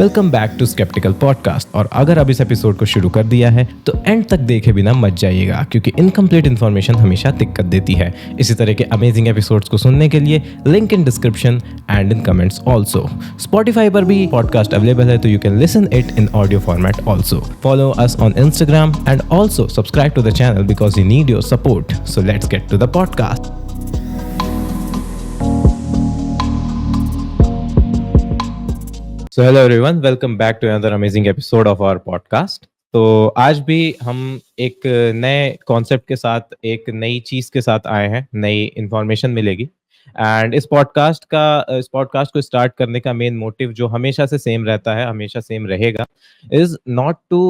Welcome back to sceptical podcast. और अगर अब इस एपिसोड को शुरू कर दिया है तो एंड तक देखे बिना मत जाइएगा, क्योंकि इनकम्प्लीट इन्फॉर्मेशन हमेशा दिक्कत देती है। इसी तरह के अमेजिंग एपिसोड्स को सुनने के लिए link in description and in comments also. Spotify पर भी पॉडकास्ट अवेलेबल है, तो you can listen it in audio format also. Follow us on Instagram and also subscribe to the channel because we need your support. So let's get to the podcast. So hello everyone, welcome back to another amazing episode of our podcast. तो आज भी हम एक नए concept के साथ, एक नई चीज़ के साथ आए हैं, नई इन्फॉर्मेशन मिलेगी। एंड इस पॉडकास्ट को स्टार्ट करने का मेन मोटिव जो हमेशा से सेम रहता है, हमेशा सेम रहेगा, is not to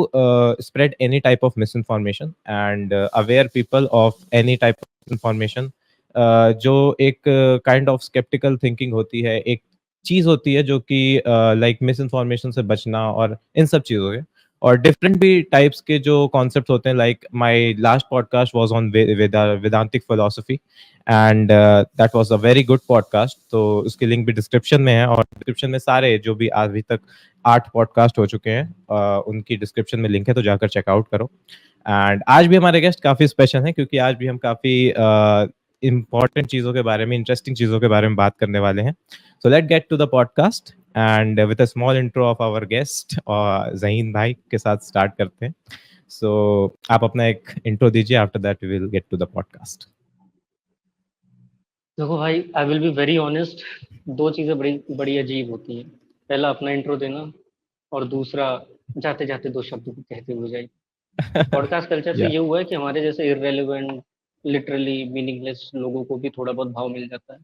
spread any type of misinformation and aware people of any type of information. जो एक काइंड ऑफ स्केप्टिकल थिंकिंग होती है, एक चीज होती है जो कि लाइक मिस इन्फॉर्मेशन से बचना और इन सब चीज़ों के, और डिफरेंट भी टाइप्स के जो कॉन्सेप्ट होते हैं। Like my last podcast was on वेदांतिक philosophy and that was a very good podcast. तो उसकी लिंक भी डिस्क्रिप्शन में है, और डिस्क्रिप्शन में सारे जो भी अभी तक 8 पॉडकास्ट हो चुके हैं उनकी डिस्क्रिप्शन में लिंक है, तो जाकर चेकआउट करो। एंड आज भी हमारे गेस्ट काफ़ी स्पेशल हैं, क्योंकि आज भी हम काफ़ी इंपॉर्टेंट चीज़ों के बारे में, इंटरेस्टिंग चीज़ों के बारे में बात करने वाले हैं। So let's get to the podcast and with a small intro of our guest ज़हीन भाई के साथ स्टार्ट करते हैं। So आप अपना एक इंट्रो दीजिए, after that we will get to the podcast. देखो भाई, I will be very honest. दो चीज़ें बड़ी बड़ी अजीब होती हैं। पहला अपना इंट्रो देना, और दूसरा जाते जाते दो शब्द भी कहते हुए जाए। पॉडकास्ट कल्चर से या ये हुआ है कि हमारे जैसे इररेलेवेंट, लिटरली मीनिंगलेस लोगों को भी थोड़ा बहुत भाव मिल जाता है।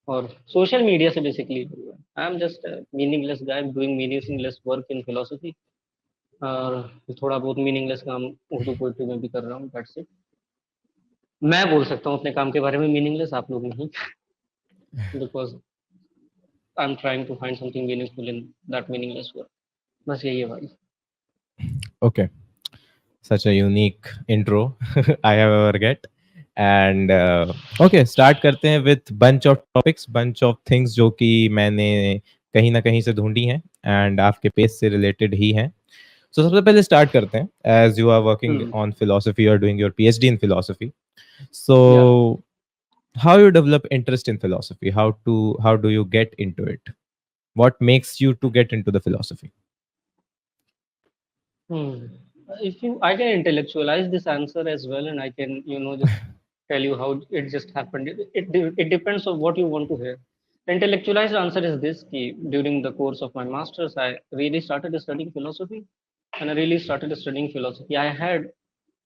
और सोशल मीडिया से बेसिकली हुआ है। I am just meaningless guy doing meaningless work in philosophy, और थोड़ा बहुत मीनिंगलेस काम उर्दू पोइट्री में भी कर रहा हूँ। That's it. मैं बोल सकता हूँ अपने काम के बारे में मीनिंगलेस, आप लोग नहीं, because I'm trying to find something meaningful in that meaningless work. बस यही है भाई। Okay, such a unique intro I have ever get. And okay, start करते हैं with bunch of topics, bunch of things जो कि मैंने कहीं ना कहीं से ढूंढी हैं एंड आपके पेज से रिलेटेड ही हैं। So सबसे पहले स्टार्ट करते हैं, as you are working on philosophy और doing your PhD in philosophy. So yeah how you develop interest in philosophy, how do you get into it, what makes you to get into the philosophy? if you, I can intellectualize this answer as well, and I can, just tell you how it just happened. It depends on what you want to hear. The intellectualized answer is this: कि during the course of my masters, I really started studying philosophy, and I really started studying philosophy. I had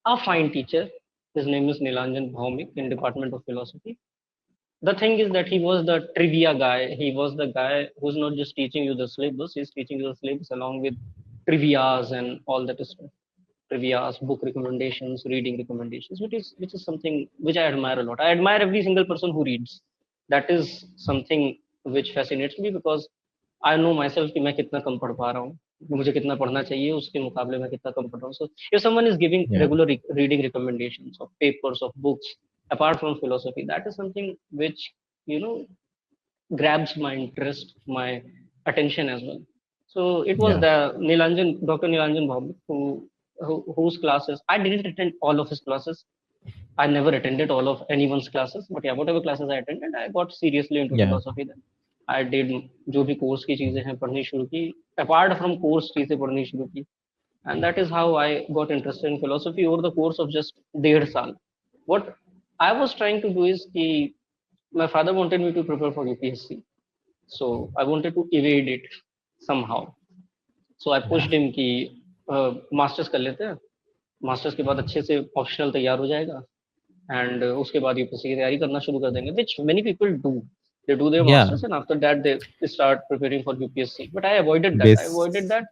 a fine teacher. His name is Nilanjan Bhaumik in Department of Philosophy. The thing is that he was the trivia guy. He was the guy who's not just teaching you the syllabus, he's teaching you the syllabus along with trivias and all that stuff. Trivias, book recommendations, reading recommendations, which is something which I admire a lot. I admire every single person who reads. That is something which fascinates me, because I know myself कि मैं कितना कम पढ़ पा रहा हूँ, मुझे कितना पढ़ना चाहिए, उसके मुकाबले मैं कितना कम पढ़ रहा हूँ. So if someone is giving Yeah. regular reading recommendations of papers, of books, apart from philosophy, that is something which, you know grabs my interest, my attention as well. So it was Yeah. the Dr. Nilanjan Bhaumik, whose classes I didn't attend all of his classes. I never attended all of anyone's classes, but yeah, whatever classes I attended, I got seriously into Yeah. philosophy then. I did जो भी course की चीजें हैं पढ़नी शुरू की, apart from course चीजें पढ़नी शुरू की, and that is how I got interested in philosophy over the course of just 1.5 साल. What I was trying to do is कि my father wanted me to prepare for UPSC, so I wanted to evade it somehow. So I pushed him कि masters कर लेते हैं, masters के बाद अच्छे से ऑप्शनल तैयार हो जाएगा, एंड उसके बाद यूपीएससी की तैयारी करना शुरू कर देंगे, which many people do. They do their Yeah. masters and after that they start preparing for UPSC. But I avoided that. I Base. avoided that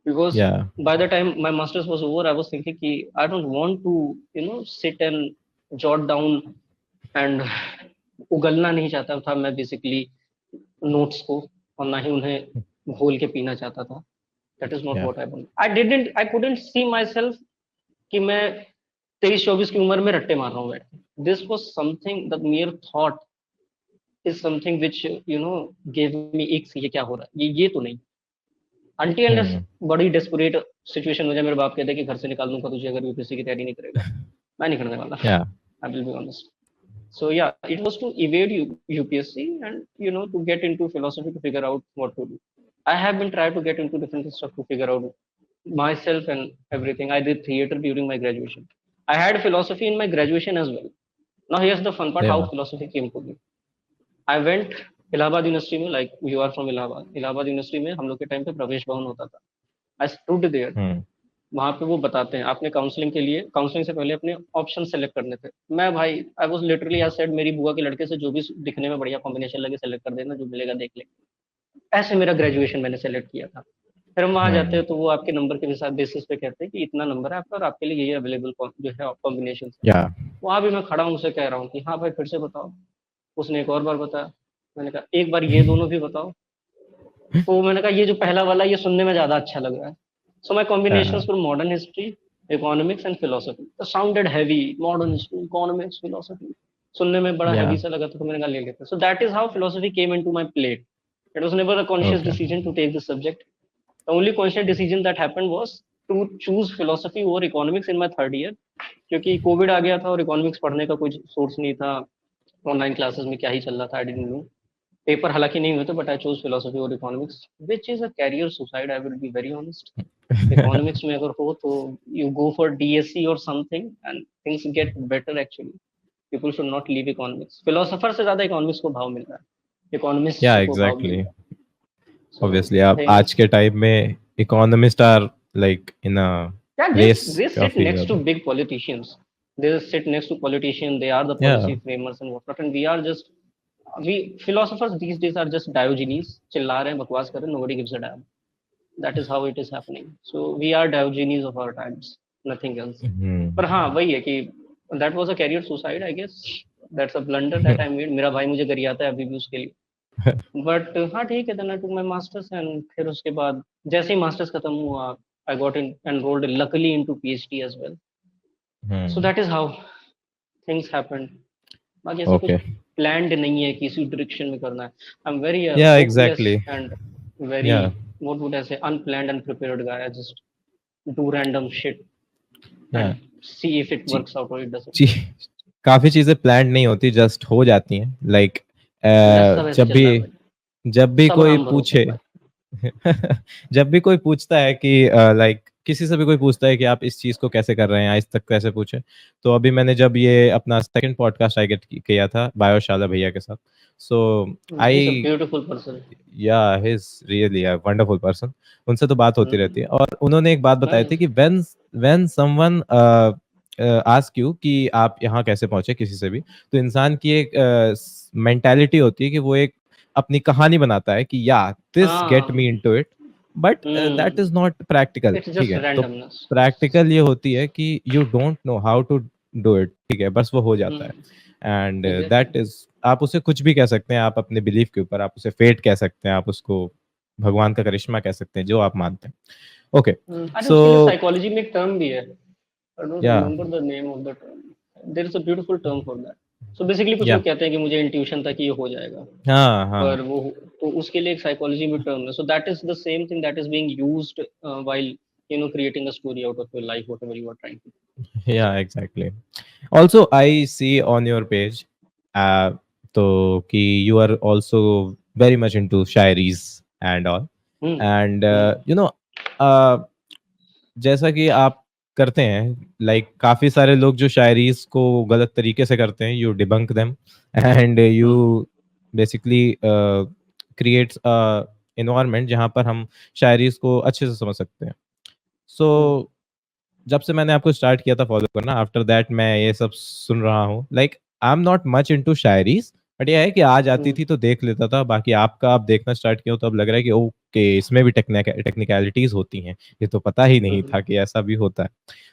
because Yeah. by the time my masters was over, I was thinking कि I don't want to, sit and jot down and उगलना नहीं चाहता था मैं basically notes को, और ना ही उन्हें घोल के पीना चाहता था. That is not Yeah. What I couldn't see my self कि मैं 23-24 की उम्र में रट्टे मार रहा हूँ बैठ के. This was something, the mayor thought is something which give me एक, ये क्या हो रहा है, ये तो नहीं. अनटिल अनलेस हम्म बड़ी डेस्परेट सिचुएशन हो जाए, मेरे बाप कहते हैं कि घर से निकाल दूंगा तुझे अगर यूपीएससी की तैयारी नहीं करेगा, मैं नहीं करने वाला। या आई will be honest. So yeah, it was to evade UPSC and to get into philosophy to figure out what to do. I have been trying to get into different stuff to figure out myself and everything. I did theater during my graduation. I had philosophy in my graduation as well. Now here's the fun part: how या philosophy came to me. I went Allahabad University में, like you are from Allahabad. Allahabad University में हम लोग के time पे प्रवेश भवन होता था. I stood there. हम्म वहां पे वो बताते हैं आपने काउंसलिंग के लिए, काउंसलिंग से पहले अपने ऑप्शन सेलेक्ट करने थे। मैं भाई I was literally I said मेरी बुआ के लड़के से जो भी दिखने में बढ़िया कॉम्बिनेशन लगे सेलेक्ट कर देना, जो मिलेगा देख लेंगे। ऐसे मेरा ग्रेजुएशन मैंने सेलेक्ट किया था। फिर हम वहां जाते हम्म हैं तो वो आपके नंबर के हिसाब बेसिस पे कहते हैं कि इतना नंबर है आपका और आपके लिए यही अवेलेबल जो है कॉम्बिनेशन है। या वहां भी मैं खड़ा हूँ उनसे कह रहा हूँ कि हाँ भाई फिर से बताओ। उसने एक और बार बताया। मैंने कहा एक बार ये दोनों भी बताओ। तो मैंने कहा ये जो पहला वाला ये सुनने में ज्यादा अच्छा लग रहा है। So my combinations were modern history, economics and philosophy. It sounded heavy, modern history, economics, philosophy. सुनने में बड़ा या heavy सा लगा था तो मैंने कहा ले लेते हैं। So that is how philosophy came into my plate. It was never a conscious okay decision to take this subject. The only conscious decision that happened was to choose philosophy over economics in my third year. क्योंकि Covid आ गया था और economics पढ़ने का कोई source नहीं था। Online classes में क्या ही चल रहा था, आई डिडंट नो। पेपर हालांकि नहीं हुए थे बट आई चूज फिलोसफी और economics which is a career suicide, I will be very honest. Economics में अगर हो तो यू गो फॉर डीएससी और something and things get better actually. People should not leave economics. Philosopher से ज्यादा economics को भाव मिल रहा है, या इकोनॉमिस्ट को भाव मिल एग्जैक्टली रहा है। सो ऑब्वियसली आप आज थिंग्स, के टाइम में economist are like in a yeah, race they sit काफी next to ज्यादा big politicians. They sit next to politicians. They are the या policy framers and whatnot, and we are just we philosophers these days are just Diogenes. चिल्ला रहे हैं, बकवास कर रहे हैं, nobody gives a damn. That is how it is happening. So we are Diogenes of our times, nothing else. पर हाँ वही है कि that was a career suicide, I guess. That's a blunder that I made. मेरा भाई मुझे गरियाता है अभी भी उसके लिए। बट हाँ ठीक है, then I took my masters and फिर उसके बाद जैसे ही मास्टर्स खत्म हुआ I got in enrolled luckily into PhD as well. So that is how things happened. बाकी ऐसा कुछ ओके प्लान्ड नहीं है कि इसी डायरेक्शन में करना है। I am very yeah hopeless exactly and very yeah what would I say unplanned and prepared guy. I just do random shit yeah and see if it works out or it doesn't. ची काफी चीजें plan नहीं होती, just हो जाती हैं। Like yes सब ऐसे चल रहा है भाई, जब भी सब कोई राम भरोसे पूछे है भाई। जब भी कोई पूछता है कि लाइक किसी से भी कोई पूछता है कि आप इस चीज को कैसे कर रहे हैं, आज तक कैसे पूछे, तो अभी मैंने जब ये अपना सेकंड पॉडकास्ट आई गेट किया था बायोशाला भैया के साथ, so he is a I beautiful person. Yeah he is really a wonderful person. उनसे तो बात होती रहती है, और उन्होंने एक बात बताई थी कि व्हेन समवन आस्क यू कि आप यहाँ कैसे पहुंचे किसी से भी, तो इंसान की एक मेंटालिटी होती है कि वो एक अपनी कहानी बनाता है कि या दिस गेट मी हाँ into it, but that is not practical. It's ठीक जस्ट है, तो रैंडमनेस। प्रैक्टिकल ये होती है कि you don't know how to do it, ठीक है, बस वो हो जाता है। And exactly. दैट इज, आप उसे कुछ भी कह सकते हैं, आप अपने बिलीफ के ऊपर, आप उसे फेट कह सकते हैं, आप उसको भगवान का करिश्मा कह सकते हैं, जो आप मानते हैं। ओके अरे सो उसके लिए साइकोलॉजी में एक टर्म भी है, आई डोंट या remember the name of the term. There is a beautiful term for that. So basically कुछ या लोग कहते हैं कि मुझे इंट्यूशन था कि ये हो जाएगा, हाँ पर हाँ वो तो उसके लिए एक साइकोलॉजी में टर्म है। So that is the same thing that is being used while creating a story out of your life whatever you are trying to. Yeah exactly. Also I see on your page तो कि you are also very much into शायरीज and all, hmm and hmm you know जैसा कि आप करते हैं, like काफी सारे लोग जो शायरीज को गलत तरीके से करते हैं, you debunk them and you hmm basically creates a environment जहाँ पर हम शायरीज को अच्छे से समझ सकते हैं। सो हम्म जब से मैंने आपको स्टार्ट किया था फॉलो करना, आफ्टर दैट मैं ये सब सुन रहा हूँ। Like I am not much into shayaris, but यह है कि आ जाती हम्म थी तो देख लेता था। बाकी आपका आप देखना स्टार्ट किया हो तो अब लग रहा है कि ओके इसमें भी टेक्निकलिटीज होती हैं, ये तो पता ही नहीं हम्म था कि ऐसा भी होता है।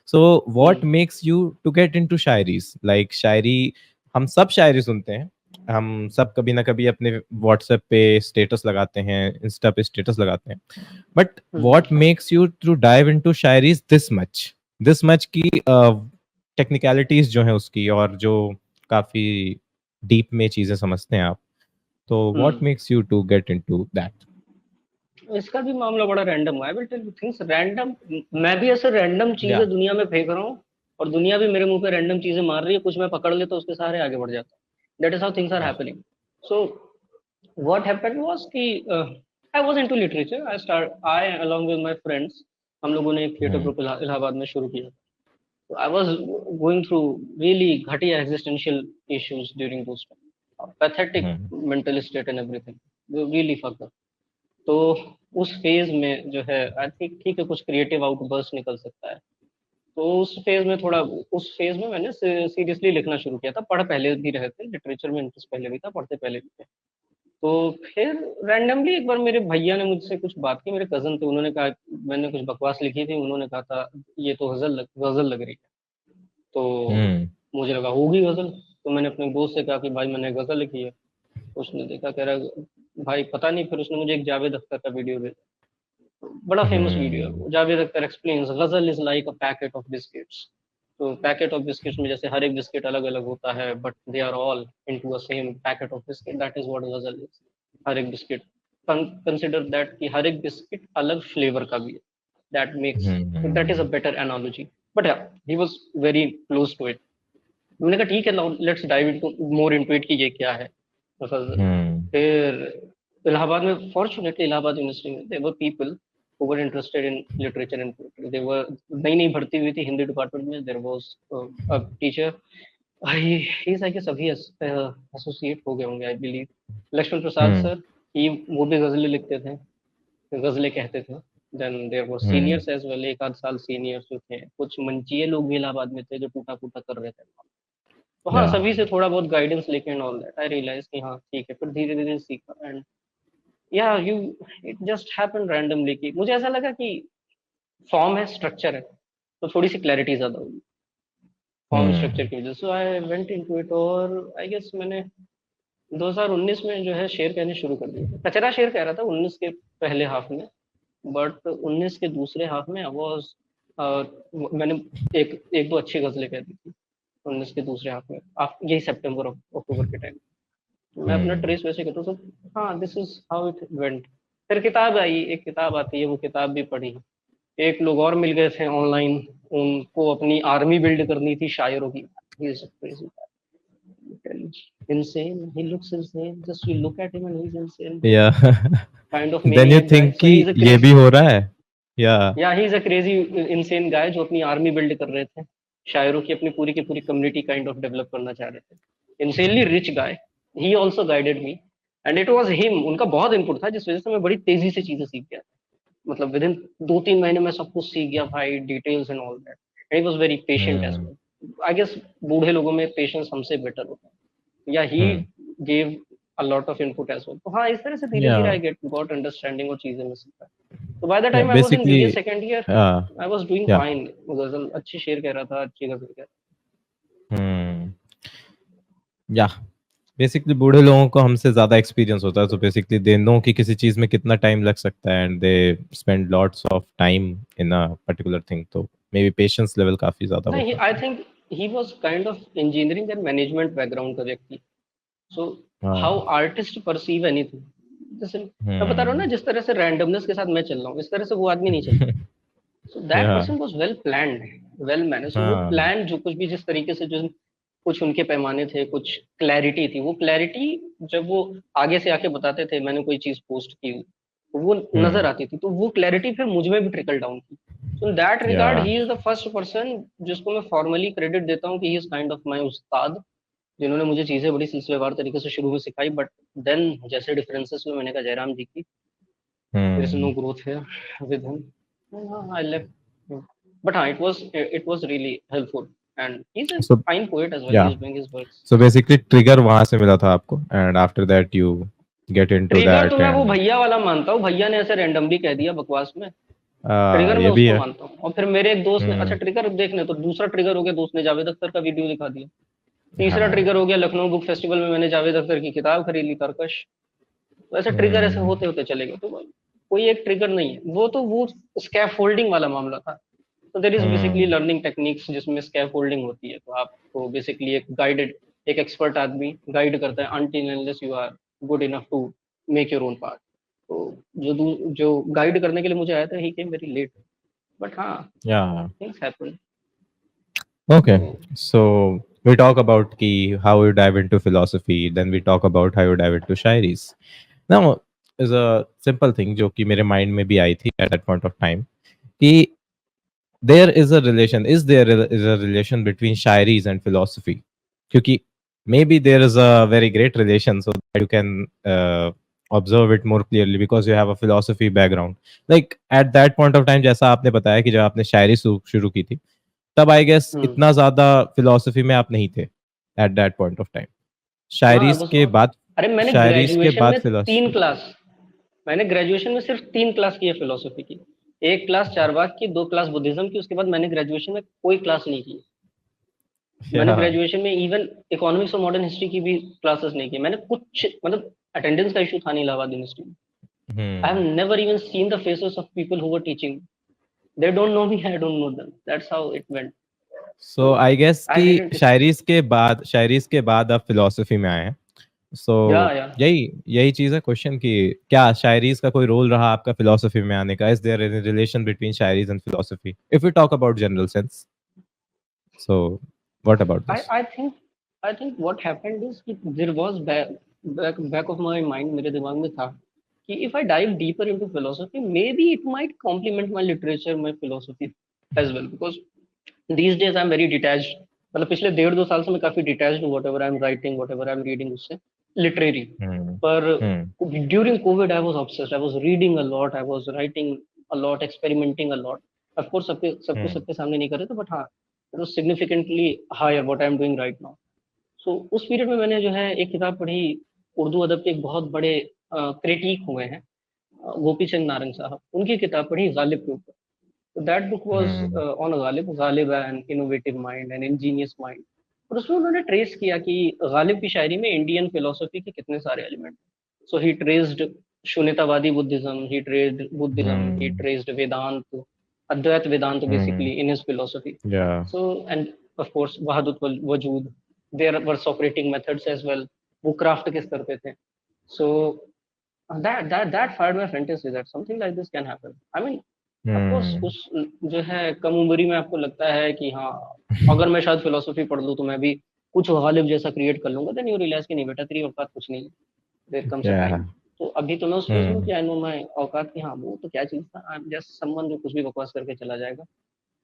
So what hmm makes you to get into शायरीज? लाइक शायरी, हम सब शायरी सुनते हैं, हम सब कभी ना कभी अपने व्हाट्सएप पे स्टेटस लगाते हैं, इंस्टा पे स्टेटस लगाते हैं, but hmm what makes you to dive into शायरीज दिस मच की टेक्निकलिटीज जो है उसकी, और जो काफी डीप में चीजें समझते हैं आप, तो what hmm makes you to get into that? इसका भी मामला बड़ा रैंडम है। I will tell you things random. मैं भी ऐसे रैंडम चीजें या दुनिया में फेंक रहा हूँ और दुनिया भी मेरे मुंह पे रैंडम चीजें मार रही है, कुछ मैं पकड़ लेता तो उसके सहारे आगे बढ़ जाता। That is how things are yeah happening. So what happened was कि I was into literature. I along with my friends, हम लोगों ने एक थिएटर ग्रुप इलाहाबाद में शुरू किया। So I was going through really घटिया existential issues during those time, pathetic mental state and everything, really fucked up। तो उस फेज में जो है आई थिंक ठीक है कुछ क्रिएटिव आउटबर्स्ट निकल सकता है। तो उस फेज में थोड़ा, उस फेज में मैंने सीरियसली लिखना शुरू किया था। पढ़ पहले भी रहे थे, लिटरेचर में इंटरेस्ट पहले भी था, पढ़ते पहले भी थे। तो फिर रैंडमली एक बार मेरे भैया ने मुझसे कुछ बात की, मेरे कजन थे, उन्होंने कहा, मैंने कुछ बकवास लिखी थी, उन्होंने कहा था ये तो गजल लग रही है। तो मुझे लगा होगी गजल। तो मैंने अपने दोस्त से कहा कि भाई मैंने गजल लिखी है। उसने देखा, कह रहा भाई पता नहीं। फिर उसने मुझे एक जावेद अख्तर का वीडियो भेजा, बड़ा फेमस वीडियो है। Javed Akhtar explains ghazal is like a packet of biscuits. तो पैकेट ऑफ बिस्किट्स में जैसे हर एक बिस्किट अलग अलग होता है, but they are all into a same packet of biscuit, that is what ghazal is. हर एक बिस्किट, कंसिडर दैट कि हर एक बिस्किट अलग फ्लेवर का भी है। That makes, that is a better analogy. But he was very close to it. मैंने कहा ठीक है, let's dive into more into it कि ये क्या है गजल। फिर इलाहाबाद में, फॉर्चुनेटली इलाहाबाद यूनिवर्सिटी में there were people who were interested in literature and poetry. They were, नई नई भर्ती हुई थी हिंदी डिपार्टमेंट में। There was a teacher, he is I guess अभी एसोसिएट हो गए होंगे I believe, Laxman Prasad sir. He, वो भी गजलें लिखते थे, गजलें कहते थे। Then there were seniors as well, एक आध साल सीनियर्स जो थे, कुछ मंचीय लोग भी इलाहाबाद में थे जो टूटा फूटा कर रहे थे। तो हाँ, या सभी से थोड़ा बहुत गाइडेंस लेके and all that I realise कि हाँ ठीक है। फिर धीरे धीरे सीखा एंड या you, it just happened randomly कि मुझे ऐसा लगा कि फॉर्म है, स्ट्रक्चर है, तो थोड़ी सी क्लैरिटी ज्यादा होगी फॉर्म स्ट्रक्चर की वजह से। आई वेंट इनटू इट और आई गेस मैंने 2019 में जो है शेर कहने शुरू कर दिए थे। कचरा शेर कह रहा था 19 के पहले हाफ में, बट 19 के दूसरे हाफ में आई वाज, मैंने एक एक दो अच्छी गजलें कह दी थी 19 के दूसरे हाफ में, यही सितंबर अक्टूबर के टाइम। मैं अपना ट्रेस वैसे करता हूँ। तो हाँ, this is how it went. फिर किताब आई, एक किताब आती है, वो किताब भी पढ़ी। एक लोग और मिल गए थे ऑनलाइन, उनको अपनी आर्मी बिल्ड करनी थी शायरों की। He is a crazy guy. Insane. He looks insane. Just you look at him and he's insane, bro. Yeah Kind of then you maniac guy. Think So कि he's a ये crazy. भी हो रहा है या Yeah, he's a crazy, insane guy जो अपनी army build कर रहे थे, शायरों की अपनी पूरी की पूरी कम्युनिटी काइंड ऑफ डेवलप करना चाह रहे थे। Insanely rich guy. He also guided me. And it was him. उनका बहुत इनपुट था जिस वजह से मैं बड़ी तेजी से चीजें सीख गया। मतलब विद इन 2-3 महीने में सब कुछ सीख गया भाई, details and all that. And he was very patient as well. I guess बूढ़े लोगों में पेशेंस हमसे बेटर होता है, yeah he gave a lot of input as well. तो हाँ, इस तरह से धीरे या धीरे आई गेट गॉट अंडरस्टैंडिंग और चीजें मैं सीखा। तो बाय द या time I was in basically BA second year, I was doing या फाइन। गजल अच्छी शेर कह रहा था, अच्छी गजल कह हम्म या बेसिकली बूढ़े लोगों को हमसे ज्यादा एक्सपीरियंस होता है, तो बेसिकली दे नो कि किसी चीज में कितना टाइम लग सकता है and they spend lots of time in a particular thing, तो मे बी पेशेंस लेवल काफी ज्यादा नहीं, होता आई होगा। Think he was kind of engineering and management background का व्यक्ति। सो हाउ हाँ आर्टिस्ट परसीव एनीथिंग, जैसे मैं बता रहा हूँ ना, जिस तरह से रैंडमनेस के साथ मैं चल रहा हूँ, इस तरह से वो आदमी नहीं चलता। So that yeah person was well planned, well manage. So वो हाँ प्लान जो कुछ भी, जिस तरीके से जो कुछ उनके पैमाने थे, कुछ क्लैरिटी थी, वो क्लैरिटी जब वो आगे से आके बताते थे, मैंने कोई चीज पोस्ट की, तो वो नजर आती थी। तो वो क्लैरिटी फिर मुझ में भी ट्रिकल डाउन की। सो इन दैट या regard he is the first person जिसको मैं फॉर्मली क्रेडिट देता हूँ कि he is kind of my उस्ताद, जिन्होंने मुझे चीजें बड़ी सिलसिलेवार तरीके से शुरू में सिखाई। बट देन जैसे डिफरेंसेस हुए, मैंने कहा जयराम जी की, there is no growth here with him, I left. But हाँ, it was really helpful and he is a so fine poet as well, he yeah is doing his works. So basically trigger वहां से मिला था आपको and after that you get into trigger तो that मैं वो and भैया वाला मानता हूँ, भैया ने ऐसे रैंडमली कह दिया बकवास में। ट्रिगर मैं ये भी उसको है। मानता हूँ। और फिर मेरे एक दोस्त ने, अच्छा ट्रिगर देखने, तो दूसरा ट्रिगर हो गया, दोस्त ने जावेद अख्तर का वीडियो दिखा दिया। तीसरा हाँ ट्रिगर हो गया, लखनऊ बुक फेस्टिवल में मैंने जावेद अख्तर की किताब खरीद ली, तरकश। तो ऐसे ट्रिगर ऐसे होते होते चले गए। तो कोई एक ट्रिगर नहीं है, वो स्कैफ फोल्डिंग वाला मामला था। तो there is basically learning techniques जिसमें स्कैफ फोल्डिंग होती है। तो आपको बेसिकली एक गाइडेड, एक एक्सपर्ट आदमी गाइड करता है until unless you are good enough to make your own part. तो जो गाइड करने के लिए मुझे आया था, he came very late, but हाँ, Yeah. Things happen. Okay. तो So we talk about ki how you dive into philosophy, then we talk about how you dive into shairis. Now is a simple thing जो कि मेरे mind में भी आई थी at that point of time कि there is a relation, is a relation between shairis and philosophy, क्योंकि maybe there is a very great relation so that you can observe it more clearly because you have a philosophy background. Like at that point of time जैसा आपने बताया कि जब आपने शायरी शुरू की थी तब आई गेस इतना ज्यादा फिलोसफी में आप नहीं थे at that point of time. No, I shayaris was के नॉट। बाद अरे शायरीज के बाद फिलोसफी। मैंने ग्रेजुएशन में सिर्फ 3 क्लास की है फिलॉसफी की। 1 क्लास चारवाक की, 2 क्लास बुद्धिज्म की, उसके बाद मैंने ग्रेजुएशन में कोई क्लास नहीं की। मैंने या ग्रेजुएशन में इवन इकोनॉमिक्स और मॉडर्न हिस्ट्री की भी क्लासेस नहीं की। मैंने कुछ मतलब अटेंडेंस का इशू था नहीं इलाहाबाद यूनिवर्सिटी में। I have never even seen the faces of people who were teaching. They don't know me, I don't know them. That's how it went. So तो आई गेस आई कि didn't. Shayaris के बाद आप philosophy में आए हैं। सो या यही यही चीज है क्वेश्चन कि क्या शायरीज का कोई रोल रहा आपका फिलोसफी में आने का? Is there any relation between shayaris and philosophy if you talk about general sense? So what about I this? I think I think what happened is कि there was back of my mind, मेरे दिमाग में था कि if I dive deeper into philosophy, maybe it might complement my literature, my philosophy as well, because these days I'm very detached। मतलब पिछले 1.5-2 साल से मैं काफी detached हूँ, whatever I'm writing, whatever I'm reading उससे literary। हम्म पर हम्म during COVID I was obsessed, I was reading a lot, I was writing a lot, experimenting a lot। of course हम्म सबके सामने नहीं कर रहे थे, but हाँ, it was significantly higher what I'm doing right now। सो उस period में मैंने जो है एक किताब पढ़ी, उर्दू अदब के एक बहुत बड़े क्रिटिक हुए हैं, गोपी चंद नारंग साहब, उनकी किताब पढ़ी गालिब के ऊपर। तो that book was hmm on Ghalib. Ghalib an innovative mind and Angénieux mind. और उसमें उन्होंने ट्रेस किया कि गालिब की शायरी में इंडियन फिलोसफी के कितने सारे एलिमेंट। सो ही ट्रेस्ड शून्यतावादी Buddhism, he traced Buddhism, he hmm traced Vedanta, Advaita Vedanta hmm basically in his philosophy. Yeah So, and of course, Wahdatul Wajud, there were Socratic methods as well। वो craft किस करते थे? So that fired my fantasy that something like this can happen। I mean, of course, हम्म उस जो है कम उम्री में आपको लगता है कि हाँ, अगर मैं शायद फिलोसफी पढ़ लूँ तो मैं भी कुछ गालिब जैसा क्रिएट कर लूंगा। देन यू रियलाइज कि नहीं बेटा, तेरी औकात कुछ नहीं है। There comes a time. या तो अभी तो मैं उस फेज में हूँ हम्म कि आई नो माई औकात की, हाँ वो तो क्या चीज़ था, आई एम जस्ट समवन जो कुछ भी बकवास करके चला जाएगा।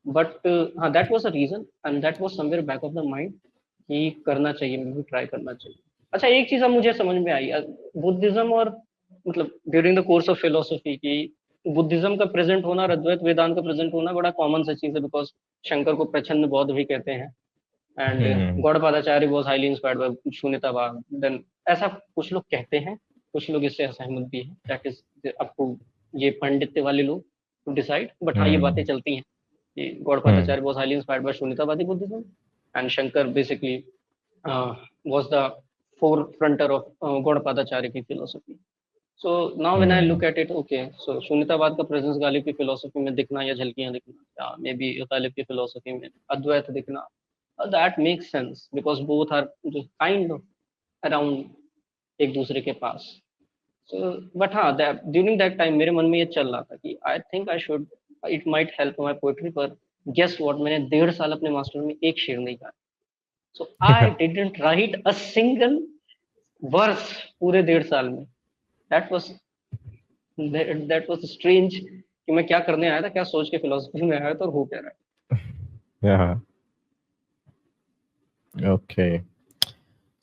बट हाँ, that was a reason and that was somewhere back of the mind कि करना चाहिए, मे बी ट्राई करना चाहिए। अच्छा, एक चीज अब मुझे समझ में आई, बुद्धिज्म और मतलब during the course of philosophy की बुद्धिज्म का प्रेजेंट होना और अद्वैत वेदांत का प्रेजेंट होना बड़ा कॉमन सा चीज है, बिकॉज शंकर को प्रच्छन्न बौद्ध भी कहते हैं and hmm Gaudapadacharya was highly inspired by शून्यतावाद। देन ऐसा कुछ लोग कहते हैं, कुछ लोग इससे असहमत भी हैं। दैट इज अप टू ये पांडित्य वाले लोग टू डिसाइड, बट हाँ, ये बातें हम्म चलती हैं कि हम्म Gaudapadacharya was highly inspired by Shunyatavadi Buddhism, and Shankar basically was the forefronter of Gaudapadacharya की philosophy। So now when I look hmm at it, okay, so शून्यतावाद का प्रेजेंस गालिब की फिलोसफी में दिखना या झलकियां दिखना, या मे बी गालिब की फिलोसफी में अद्वैत दिखना, that makes sense because both are kind of around एक दूसरे के पास। सो बट हाँ, ड्यूरिंग दैट टाइम मेरे मन में ये चल रहा था कि I think I should, it might help my poetry. पर गेस व्हाट, मैंने 1.5 साल अपने मास्टर में एक शेर नहीं कहा। So I didn't write a single verse पूरे 1.5 साल में। That was that was strange कि मैं क्या करने आया था, क्या सोच के फिलोसफी में आया था, और हो क्या रहा yeah okay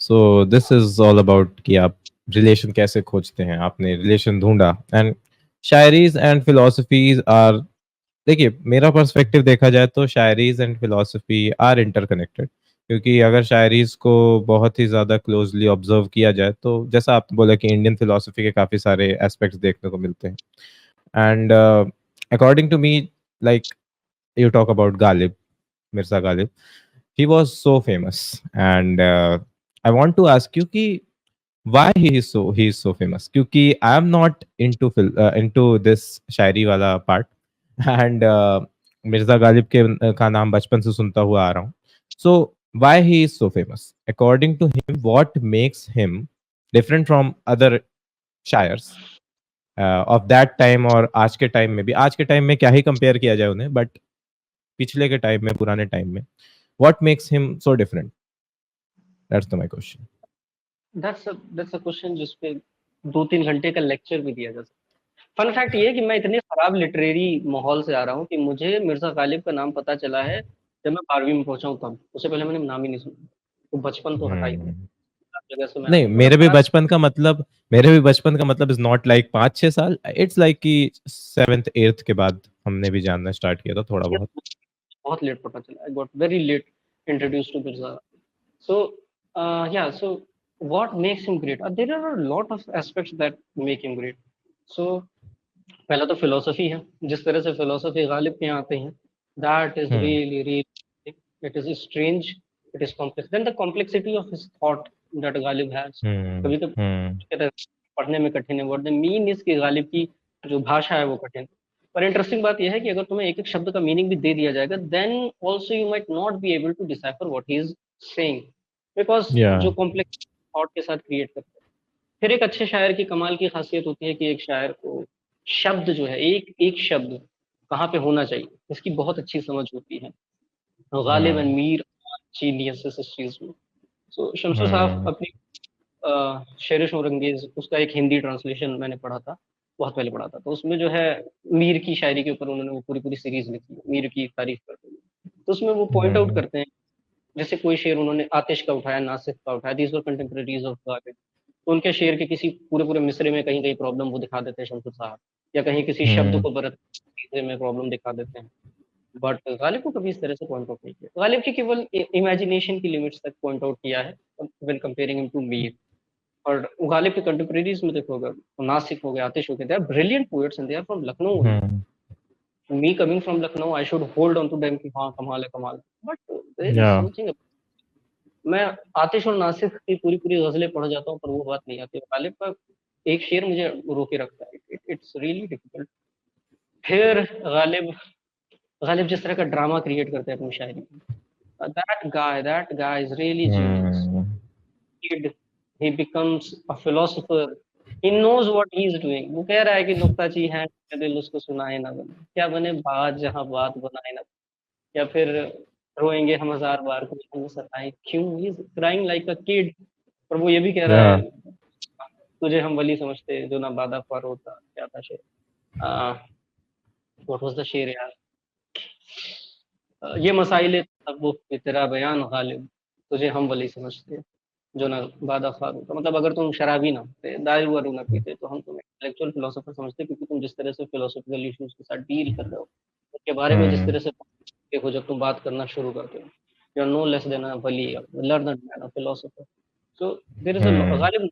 so this is all about कि आप रिलेशन कैसे खोजते हैं, आपने रिलेशन ढूंढा and shayaris and philosophies are, देखिए मेरा पर्सपेक्टिव देखा जाए तो shayaris and philosophy are interconnected, क्योंकि अगर शायरीज को बहुत ही ज़्यादा क्लोजली ऑब्जर्व किया जाए तो जैसा आपने बोला कि इंडियन फिलोसफी के काफ़ी सारे एस्पेक्ट्स देखने को मिलते हैं and according to me, like you talk about Ghalib, Mirza Ghalib, he was so famous, and I want to ask you कि why he is so famous? क्योंकि I am not into this शायरी वाला part and Mirza Ghalib का नाम बचपन से सुनता हुआ आ रहा हूँ। So why he is so famous? According to him, what makes him different from other शायर्स? ऑफ दैट टाइम और आज के टाइम में भी, आज के टाइम में क्या ही कंपेयर किया जाए उन्हें, बट पिछले के टाइम में, पुराने टाइम में, what makes him so different? That's the my question. That's a question जिस पे 2-3 घंटे का लेक्चर भी दिया जा सकता। फन फैक्ट ये है कि मैं इतने खराब लिटरेरी माहौल से आ रहा हूँ कि मुझे मिर्जा गालिब का नाम पता चला है जब मैं 12वीं में पहुंचा हूँ तब। उससे पहले मैंने नाम ही नहीं सुना। तो बचपन तो हटा ही दो, हम्म। हर जगह से मैं आया नहीं, हूँ। मतलब खराब। मेरे भी बचपन का मतलब इज नॉट लाइक 5-6 साल, इट्स लाइक कि 7th 8th के बाद हमने भी जानना स्टार्ट किया था थोड़ा बहुत। बहुत लेट पता चला। I got very late introduced to Mirza. So, yeah, so what makes him great? There are a lot of aspects that make him great. So, पहला तो फिलोसफी है। जिस तरह से फिलोसफी गालिब के यहाँ आते हैं, that is hmm. Really really, it is strange, it is complex. Then the complexity of his thought that Ghalib has. Hmm. कभी कभी हम्म। कहते हैं पढ़ने में कठिन है, व्हाट द मीन इज कि गालिब की जो भाषा है वो कठिन है। पर इंटरेस्टिंग बात यह है कि अगर तुम्हें एक एक शब्द का मीनिंग भी दे दिया जाएगा, then also you might not be able to decipher what he is saying, because yeah. जो कॉम्प्लेक्स थॉट के साथ क्रिएट करते हैं। फिर एक अच्छे शायर की कमाल की खासियत होती है कि एक शायर को शब्द जो है, एक एक शब्द कहाँ पे होना चाहिए, इसकी बहुत अच्छी समझ होती है। Ghalib and hmm. Mir genius इस चीज में। सो शमशु साहब हम्म। अपनी शेर शोरंगेज, उसका एक हिंदी ट्रांसलेशन मैंने पढ़ा था, बहुत पहले पढ़ा था। तो उसमें जो है मीर की शायरी के ऊपर उन्होंने वो पूरी पूरी सीरीज लिखी है, मीर की तारीफ करते हुए। तो उसमें वो पॉइंट आउट हम्म। करते हैं, जैसे कोई शेर उन्होंने आतिश का उठाया, नासिक का उठाया, दीज वर कंटेम्परेरीज ऑफ गालिब। तो उनके शेर के किसी पूरे पूरे मिसरे में कहीं कहीं प्रॉब्लम वो दिखा देते हैं शमशुर साहब, या कहीं किसी शब्द हम्म। को बरत तीसरे में प्रॉब्लम दिखा देते हैं। बट गालिब को कभी इस तरह से पॉइंट आउट नहीं किया। गालिब की केवल इमेजिनेशन की लिमिट्स तक पॉइंट आउट किया है when comparing him to Mir. और गालिब के कंटेम्परेरीज में देखो, अगर नासिक हो गए, आतिश हो गए, they are brilliant poets and they are from Lucknow only. Hmm. Me coming from Lucknow, I should hold on to them कि हाँ कमाल है, कमाल है। But there is yeah. Something. मैं आतिश और नासिक की पूरी पूरी गजलें पढ़ जाता हूँ, पर वो बात नहीं आती। गालिब का एक शेर मुझे रोके रखता है। It's really difficult. फिर गालिब गालिब जिस तरह का ड्रामा क्रिएट करते हैं अपनी शायरी में, that guy is really genius. Hmm. Kid, he becomes a philosopher. He knows what he is doing. वो कह रहा है कि नुक्ताची है दिल उसको सुनाए ना बने, क्या बने बात जहाँ बात बनाए ना, या फिर रोएंगे हम हजार बार कुछ हमें सताए क्यों, he is crying like a kid. पर वो ये भी कह रहा या। है, तुझे हम वली समझते जो ना बादा ख्वार होता, क्या था शेर, व्हाट वाज द शेर यार, ये मसाइल तसव्वुफ पे तेरा बयान गालिब, तुझे हम वली समझते जो ना बादा ख्वार होता। मतलब अगर तुम शराबी ना होते, दारू वारू ना पीते, तो हम तुम्हें इंटेलेक्चुअल फिलोसोफर समझते, क्योंकि तुम जिस तरह से फिलोसॉफिकल इश्यूज के साथ डील कर रहे हो, उसके बारे में जिस हम्म। तरह से हो, जब तुम बात करना शुरू करते हो, you are no less than a wali, learned man, a philosopher. So there is a hmm. Ghalib,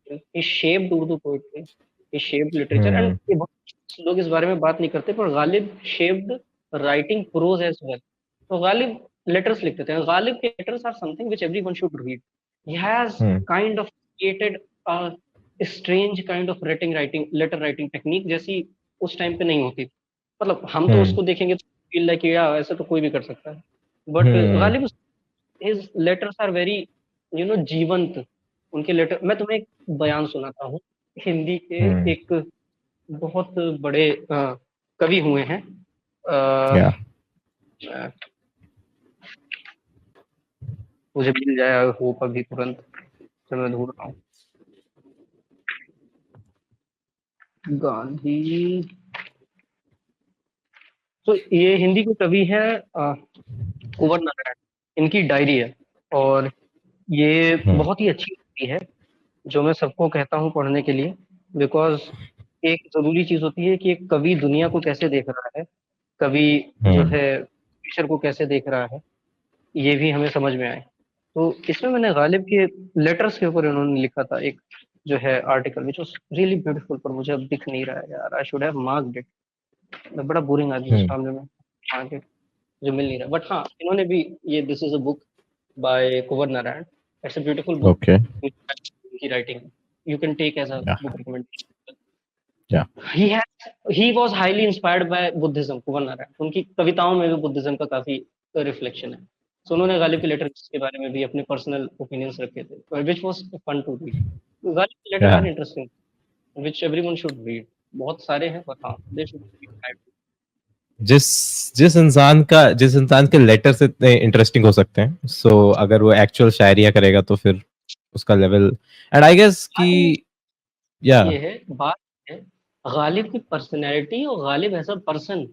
he shaped Urdu poetry, he shaped literature, and hmm. ये बहुत लोग इस बारे में बात नहीं करते, पर Ghalib shaped writing prose as well। तो गालिब लेटर्स लिखते थे। गालिब के letters are something which everyone should read। He has hmm. kind of created a strange kind of writing letter writing technique, जैसी उस टाइम पे नहीं होती। मतलब हम तो हम्म। उसको देखेंगे तो फील लाइक यार ऐसे तो कोई भी कर सकता है, but hmm. Ghalib his letters are very जीवंत। उनके लेटर, मैं तुम्हें एक बयान सुनाता हूँ। हिंदी के हम्म। एक बहुत बड़े कवि हुए हैं, या। अ, मुझे मिल जाए होप अभी तुरंत, तो मैं ढूंढ रहा हूँ। गांधी। तो ये हिंदी के कवि है कुंवर नारायण। इनकी डायरी है, और ये हम्म। बहुत ही अच्छी डायरी है, जो मैं सबको कहता हूँ पढ़ने के लिए। बिकॉज एक जरूरी चीज होती है कि एक कवि दुनिया को कैसे देख रहा है, कवि जो हम्म। है पिक्चर को कैसे देख रहा है, ये भी हमें समझ में आए। तो इसमें मैंने गालिब के लेटर्स के ऊपर उन्होंने लिखा था एक जो है article, which was really beautiful, पर मुझे अब दिख नहीं रहा है यार। I should have marked it. मैं बड़ा बोरिंग आदमी इस हम्म। मामले में, मार्क इट, मुझे मिल नहीं रहा। बट हाँ, इन्होंने भी ये this is a book by Kunwar Narayan, it's a beautiful book okay. की writing, you can take as a yeah. Book recommendation. Yeah. He was highly inspired by Buddhism. Kunwar Narayan, उनकी कविताओं में भी बुद्धिज्म का काफी रिफ्लेक्शन है। सो उन्होंने गालिब के लेटर के बारे में भी अपने पर्सनल ओपिनियंस रखे थे, which was fun to read. Ghalib के letters yeah. Are interesting, which everyone should read. बहुत सारे हैं, but हाँ, they should be tried. जिस जिस इंसान के लेटर्स इतने इंटरेस्टिंग हो सकते हैं, सो अगर वो एक्चुअल शायरिया करेगा तो फिर उसका लेवल, एंड आई गेस कि या बात है गालिब की पर्सनैलिटी और गालिब एज अ पर्सन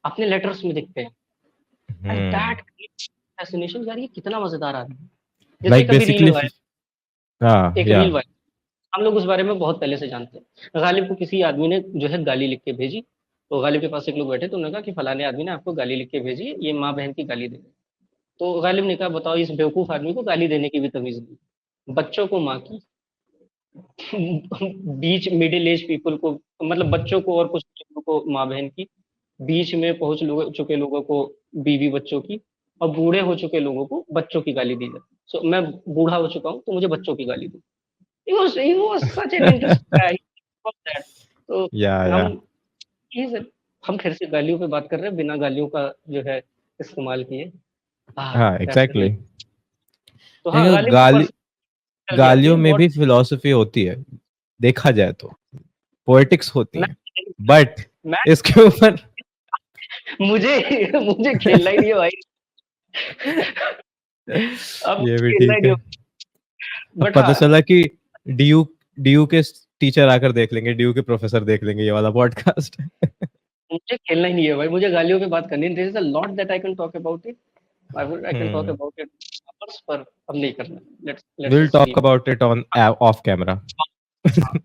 अपने लेटर्स में दिखते हैं, एंड दैट फैसिनेशन। यार ये कितना मजेदार आदमी है। जैसे लाइक कभी रील बेसिकली, हुआ है, हाँ एक या रील हुआ है, हम लोग उस बारे में बहुत पहले से जानते हैं। गालिब को किसी आदमी ने जो है गाली लिख के भेजी, तो गालिब के पास एक लोग बैठे, तो उन्होंने कहा कि फलाने आदमी ने आपको गाली लिख के भेजी, ये माँ बहन की गाली दे रहे हैं। तो गालिब ने कहा बताओ, इस बेवकूफ आदमी को गाली देने की भी तमीज नहीं, बच्चों को माँ की, बीच मिडिल एज पीपल को, मतलब बच्चों को और कुछ लोगों को माँ बहन की, बीच में चुके लोगों को बीवी बच्चों की, और बूढ़े हो चुके लोगों को बच्चों की गाली दी जाती। सो मैं बूढ़ा हो चुका हूँ तो मुझे बच्चों की गाली दी। he was such an interesting guy. He was that. तो या हम हम फिर से गालियों पे बात कर रहे हैं बिना गालियों का जो है इस्तेमाल किए। हाँ दैट्स एग्जैक्टली। रियली। तो हाँ, गालिब की गाली पर्सनल चल जाती है गालियों में बहुत। भी फिलॉसफी होती है, देखा जाए तो पोएटिक्स होती मैं है, बट मैं इसके ऊपर मुझे मुझे खेलना ही नहीं है भाई। अब ये भी खेलना ही ठीक नहीं है। है। अब बट पता हाँ, चला कि डीयू डीयू के टीचर आकर देख लेंगे, डीयू के प्रोफेसर देख लेंगे ये वाला पॉडकास्ट। मुझे खेलना ही नहीं है भाई, मुझे गालियों पे बात करनी है। There is a lot that I can talk about it. I can talk hmm, about it पर अब नहीं करना। Let's will just talk leave about it on off camera.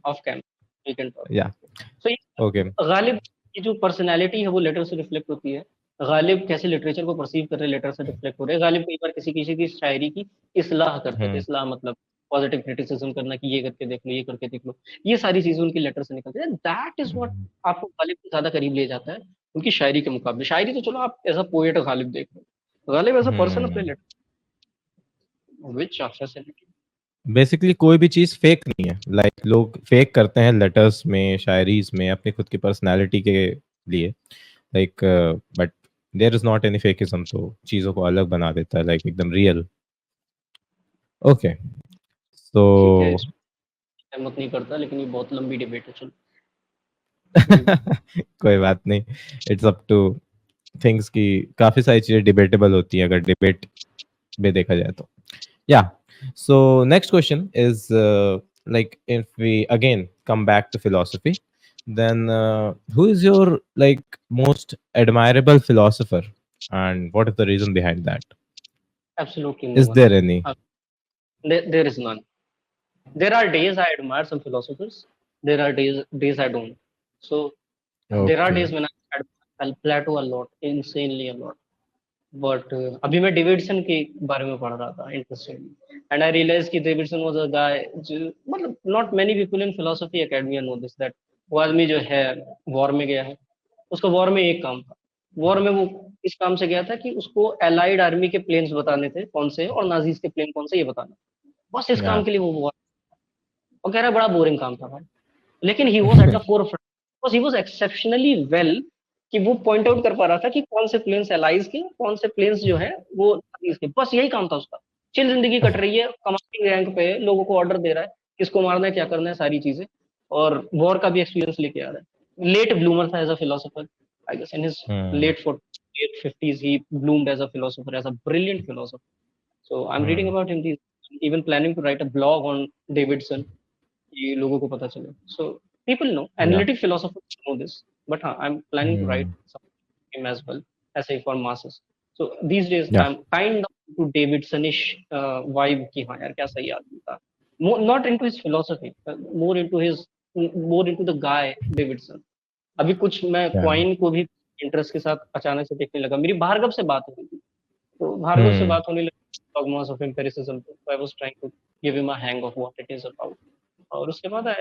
Off camera, we can talk. Yeah so okay. Ghalib की जो personality है वो letter से reflect होती है। गालिब कैसे लिटरेचर को परसीव कर रहे हैं, लेटर से रिफ्लेक्ट हो रहे हैं। गालिब कई बार किसी किसी की शायरी की इस्लाह करते थे। हम्म इस्लाह मतलब पॉजिटिव क्रिटिसिज्म करना, कि ये करके देख लो, ये करके देख लो। ये सारी चीजें उनकी लेटर से निकलती है। दैट इज व्हाट आपको गालिब को ज्यादा करीब ले जाता है उनकी शायरी के मुकाबले। शायरी तो चलो आप एज अ पोएट गालिब देख लो, गालिब एज अ पर्सन अपने हम्म। लेटर विच फैसिलिटी। बेसिकली कोई भी चीज फेक नहीं है, लाइक लोग फेक करते हैं लेटर्स में, शायरीज में, अपनी खुद की पर्सनालिटी के लिए, like but there is not any fakeism, तो चीजों को अलग बना देता है, लाइक एकदम रियल। ओके सो ठीक है, सहमत नहीं करता, लेकिन ये बहुत लंबी डिबेट है। चलो कोई बात। कोई बात नहीं, इट्स अप टू थिंग्स की काफी सारी चीजें डिबेटेबल होती हैं अगर डिबेट में देखा जाए तो। या so next question is like if we again come back to philosophy, then who is your like most admirable philosopher, and what is the reason behind that? Absolutely no Is one. there any? There is none. There are days I admire some philosophers. There are days I don't. So there are Okay. days when I'll plateau a lot, insanely a lot. But अभी मैं Davidson के बारे में पढ़ रहा था interestingly, and I realise कि Davidson was a guy जो, मतलब not many people in philosophy academy know this that वो आदमी जो है वॉर में गया है। उसका वॉर में एक काम था। वॉर में वो इस काम से गया था कि उसको एलाइड आर्मी के प्लेन्स बताने थे कौन से हैं और नाजीज के प्लेन कौन से, ये बताना। बस इस काम Yeah. के लिए वो वॉर। और कह रहा है बड़ा बोरिंग काम था भाई, लेकिन he was at the four front because he was exceptionally well, कि वो पॉइंट आउट कर पा रहा था कि कौन से प्लेन्स एलाइज के, कौन से प्लेन्स जो है वो इसके। बस यही काम था उसका। चिल जिंदगी कट रही है, कमांडिंग रैंक पे है, लोगों को ऑर्डर दे रहा है किसको मारना है, क्या करना है, सारी चीजें। और वॉर का भी एक्सपीरियंस लेके आ रहा है। लेट ब्लूमर था as a philosopher, I guess in his Hmm. Late 40s 50s he bloomed as a philosopher, as a brilliant philosopher. So I'm reading Hmm. about him, even planning to write a blog on Davidson, ये लोगों को पता चले। So people know, Yeah. Analytic philosophers know this, but हाँ I am planning to write Hmm. Him as well, ऐसे for masses. So these days Yeah. I am kind of to Davidsonish vibe, कि हाँ यार क्या सही आदमी था। Not into his philosophy, more into his, more into the guy Davidson. अभी कुछ मैं Yeah. क्वाइन को भी इंटरेस्ट के साथ अचानक से देखने लगा। मेरी भार्गव से बात हो रही थी, तो भार्गव से Hmm. बात होने लगी डॉगमास ऑफ एम्पिरिसिज्म पे, I was trying to give him a hang of what it is about. और उसके बाद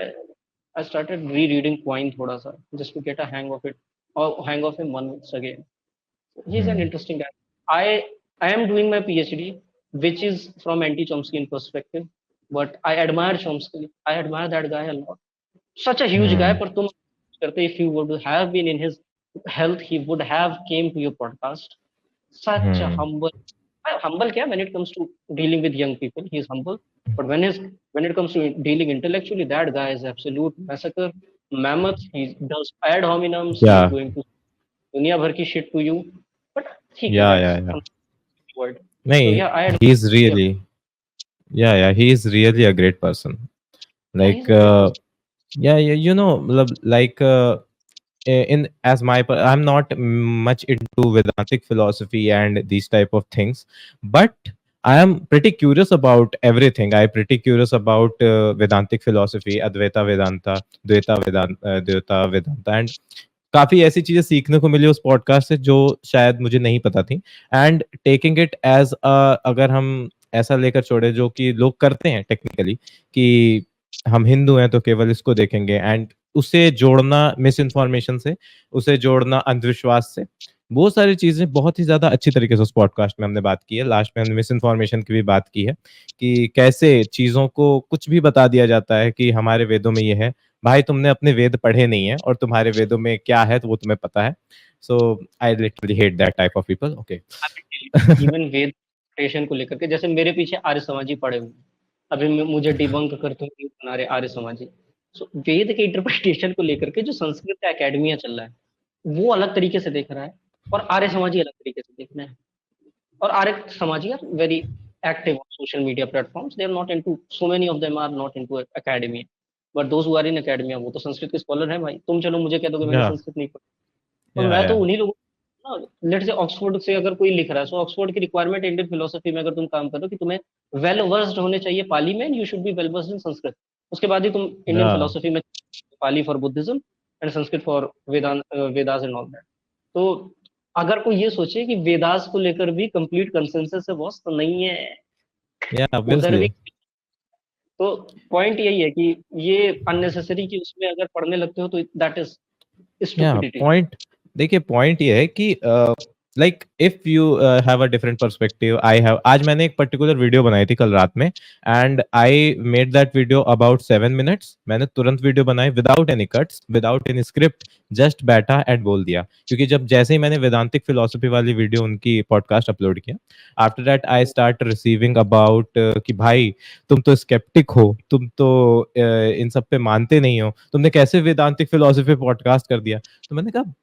I started rereading Quine थोड़ा सा, just to get a hang of it, or hang of him once again. He's an Hmm. interesting guy. I am doing my PhD, which is from anti-Chomskyan perspective, but I admire Chomsky. I admire that guy a lot. Such a huge guy, Hmm. पर तुम करते, if you would have been in his health, he would have came to your podcast. Such a Hmm. humble क्या, when it comes to dealing with young people he is humble, but when it comes to dealing intellectually, that guy is absolute massacre. mammoth, he does ad hominems, he is Yeah, going to दुनिया भर की shit to you, but ठीक है, yeah, that's yeah, yeah. word. So नहीं, yeah, I admire he's him. really, yeah, he is really a great person. Yeah, Like, he's a great person. yeah, you know, like, in as I'm not much into Vedantic philosophy and these type of things, but I am pretty curious about everything. I pretty curious about Vedantic philosophy, Advaita Vedanta, Dvaita Vedanta, and काफी ऐसी चीजें सीखने को मिली उस podcast से जो शायद मुझे नहीं पता थी। एंड टेकिंग इट एज अगर हम ऐसा लेकर छोड़े जो कि लोग करते हैं टेक्निकली, कि हम हिंदू हैं तो केवल इसको देखेंगे, एंड उसे जोड़ना मिस इन्फॉर्मेशन से, उसे जोड़ना अंधविश्वास से, वो सारी चीजें बहुत ही ज्यादा अच्छी तरीके से उस पॉडकास्ट में हमने बात की है। लास्ट में हमने मिस इन्फॉर्मेशन की भी बात की है कि कैसे चीजों को कुछ भी बता दिया जाता है कि हमारे वेदों में ये है। भाई तुमने अपने वेद पढ़े नहीं है और तुम्हारे वेदों में क्या है तो वो तुम्हें पता है। So I literally hate that type of people. Okay. Even Veda creation को लेकर के, जैसे मेरे पीछे आर्य समाजी पड़े हुए हैं, अभी मुझे डिबंक करते हुए बना रहे आर्य समाजी। सो वेद के इंटरप्रिटेशन को लेकर के जो संस्कृत का एकेडमिया चल रहा है वो अलग तरीके से देख रहा है, और आर्य समाजी अलग तरीके से देख रहे हैं। और Arya Samaji are very active on social media platforms. They are not into, so many of them are not into academia. But those who are in academia, वो तो संस्कृत के स्कॉलर हैं भाई। तुम चलो मुझे कह दो कि मैंने या संस्कृत नहीं पढ़ी, तो या मैं तो या उन्हीं लोगों, लेट से ऑक्सफोर्ड से अगर कोई लिख रहा है, सो ऑक्सफोर्ड की रिक्वायरमेंट इंडियन फिलोसफी में अगर तुम काम करो कि तुम्हें वेल वर्स्ड होने चाहिए पाली में, you should be well versed in Sanskrit, उसके बाद ही तुम इंडियन या फिलोसफी में, Pali for Buddhism and Sanskrit for Vedanta, Vedas and all that. तो अगर कोई ये सोचे कि वेदास को लेकर भी कंप्लीट कंसेंसस है बॉस, तो नहीं है। या उधर ऑब्वियसली। भी, तो पॉइंट यही है कि ये अननेसेसरी कि उसमें अगर पढ़ने लगते हो तो दैट इज या स्टुपिडिटी। पॉइंट, देखिए पॉइंट ये है कि like if you have a different perspective, I have, आज मैंने एक पर्टिकुलर वीडियो बनाई थी कल रात में, and I made that video about 7 minutes. मैंने तुरंत वीडियो बनाई without any cuts, without any script, just बैठा एंड बोल दिया। क्योंकि जब जैसे ही मैंने वेदांतिक फिलोसफी वाली वीडियो उनकी पॉडकास्ट अपलोड किया, after that I start receiving about कि भाई तुम तो स्केप्टिक हो, तुम तो इन सब पे मानते नहीं हो, तुमने कैसे वेदांतिक फिलोसफी पॉडकास्ट कर दिया। तो मैंने कहा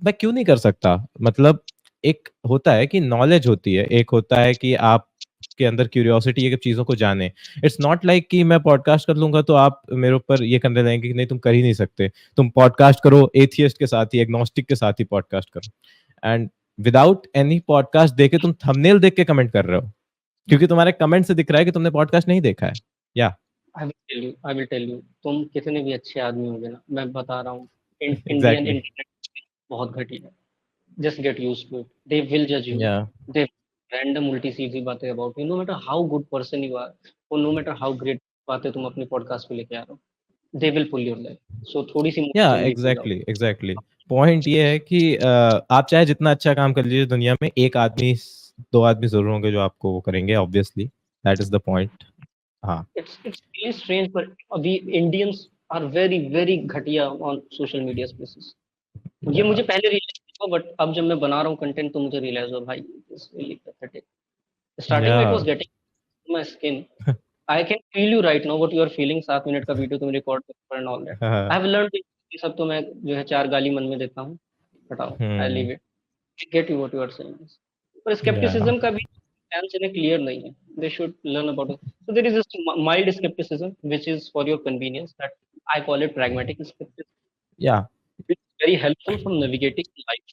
मैं क्यों नहीं कर सकता। मतलब एक होता है कि नॉलेज होती है, एक होता है कि आप के अंदर क्यूरियोसिटी है कि चीजों को जाने। इट्स नॉट लाइक कि मैं पॉडकास्ट कर लूंगा तो आप मेरे ऊपर ये करने लगेंगे कि नहीं तुम कर ही नहीं सकते, तुम पॉडकास्ट करो एथियस्ट के साथ ही, एग्नोस्टिक के साथ ही पॉडकास्ट करो। एंड विदाउट एनी पॉडकास्ट देखे तुम थंबनेल देख के कमेंट कर रहे हो, क्योंकि तुम्हारे कमेंट से दिख रहा है कि तुमने पॉडकास्ट नहीं देखा है। या आई विल टेल यू तुम कितने भी अच्छे आदमी होंगे ना, मैं बता रहा हूँ, इंडियन एग्जैक्टली। इंटरनेट बहुत घटिया है। Just get use to it, they will जज यू, या दे रैंडम उल्टी सीधी बातें about you, no matter how good person you are, और नो मैटर हाउ ग्रेट बातें तुम अपने पॉडकास्ट पे लेके आ रहे हो, they will pull your life. So थोड़ी सी या मोटी चमड़ी खो जाओ। Exactly exactly. पॉइंट ये है कि आप चाहे जितना अच्छा काम कर लीजिए दुनिया में, एक आदमी, दो आदमी जरूर होंगे जो आपको वो करेंगे, obviously that is the point. हाँ। It's really strange, but we Indians are very very घटिया on social media spaces. ये या मुझे पहले रियलाइज हुआ, बट अब जब मैं बना रहा हूँ कंटेंट तो मुझे रियलाइज हुआ भाई इट्स रियली पैथेटिक। स्टार्टिंग में it was yeah getting my skin, I can feel you right now what you are feeling. 7 minute का वीडियो तुम रिकॉर्ड कर and all that, I have learn, ये सब तो मैं जो है चार गाली मन में देता हूँ, हटाओ, I leave it, get you what you are saying. पर या स्केप्टिसिज्म का भी स्टैंस इन्हें क्लियर नहीं है, they should learn about it. So there is this mild scepticism which is for your convenience, that I call it pragmatic skepticism, या which is very helpful from navigating life।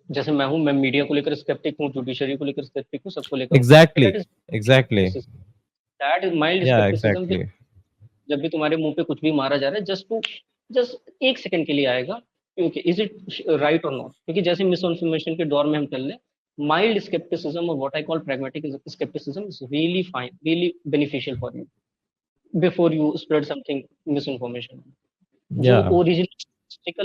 जैसे मैं media को लेकर sceptic हूँ, judiciary को लेकर sceptic हूँ, सबको लेकर हूँ, exactly that is exactly. That is mild या स्केप्टिसिज्म। एग्जैक्टली। जब भी तुम्हारे मुंह पे कुछ भी मारा जा रहा है, जस्ट एक सेकंड के लिए आएगा, क्योंकि इज इट राइट और नॉट, क्योंकि जैसे मिस इन्फॉर्मेशन के दौर में हम चल रहे हैं, माइल्ड स्केप्टिसिज्म और what I call pragmatic skepticism is really fine, really beneficial for you before you spread something misinformation। जो या ओरिजिनल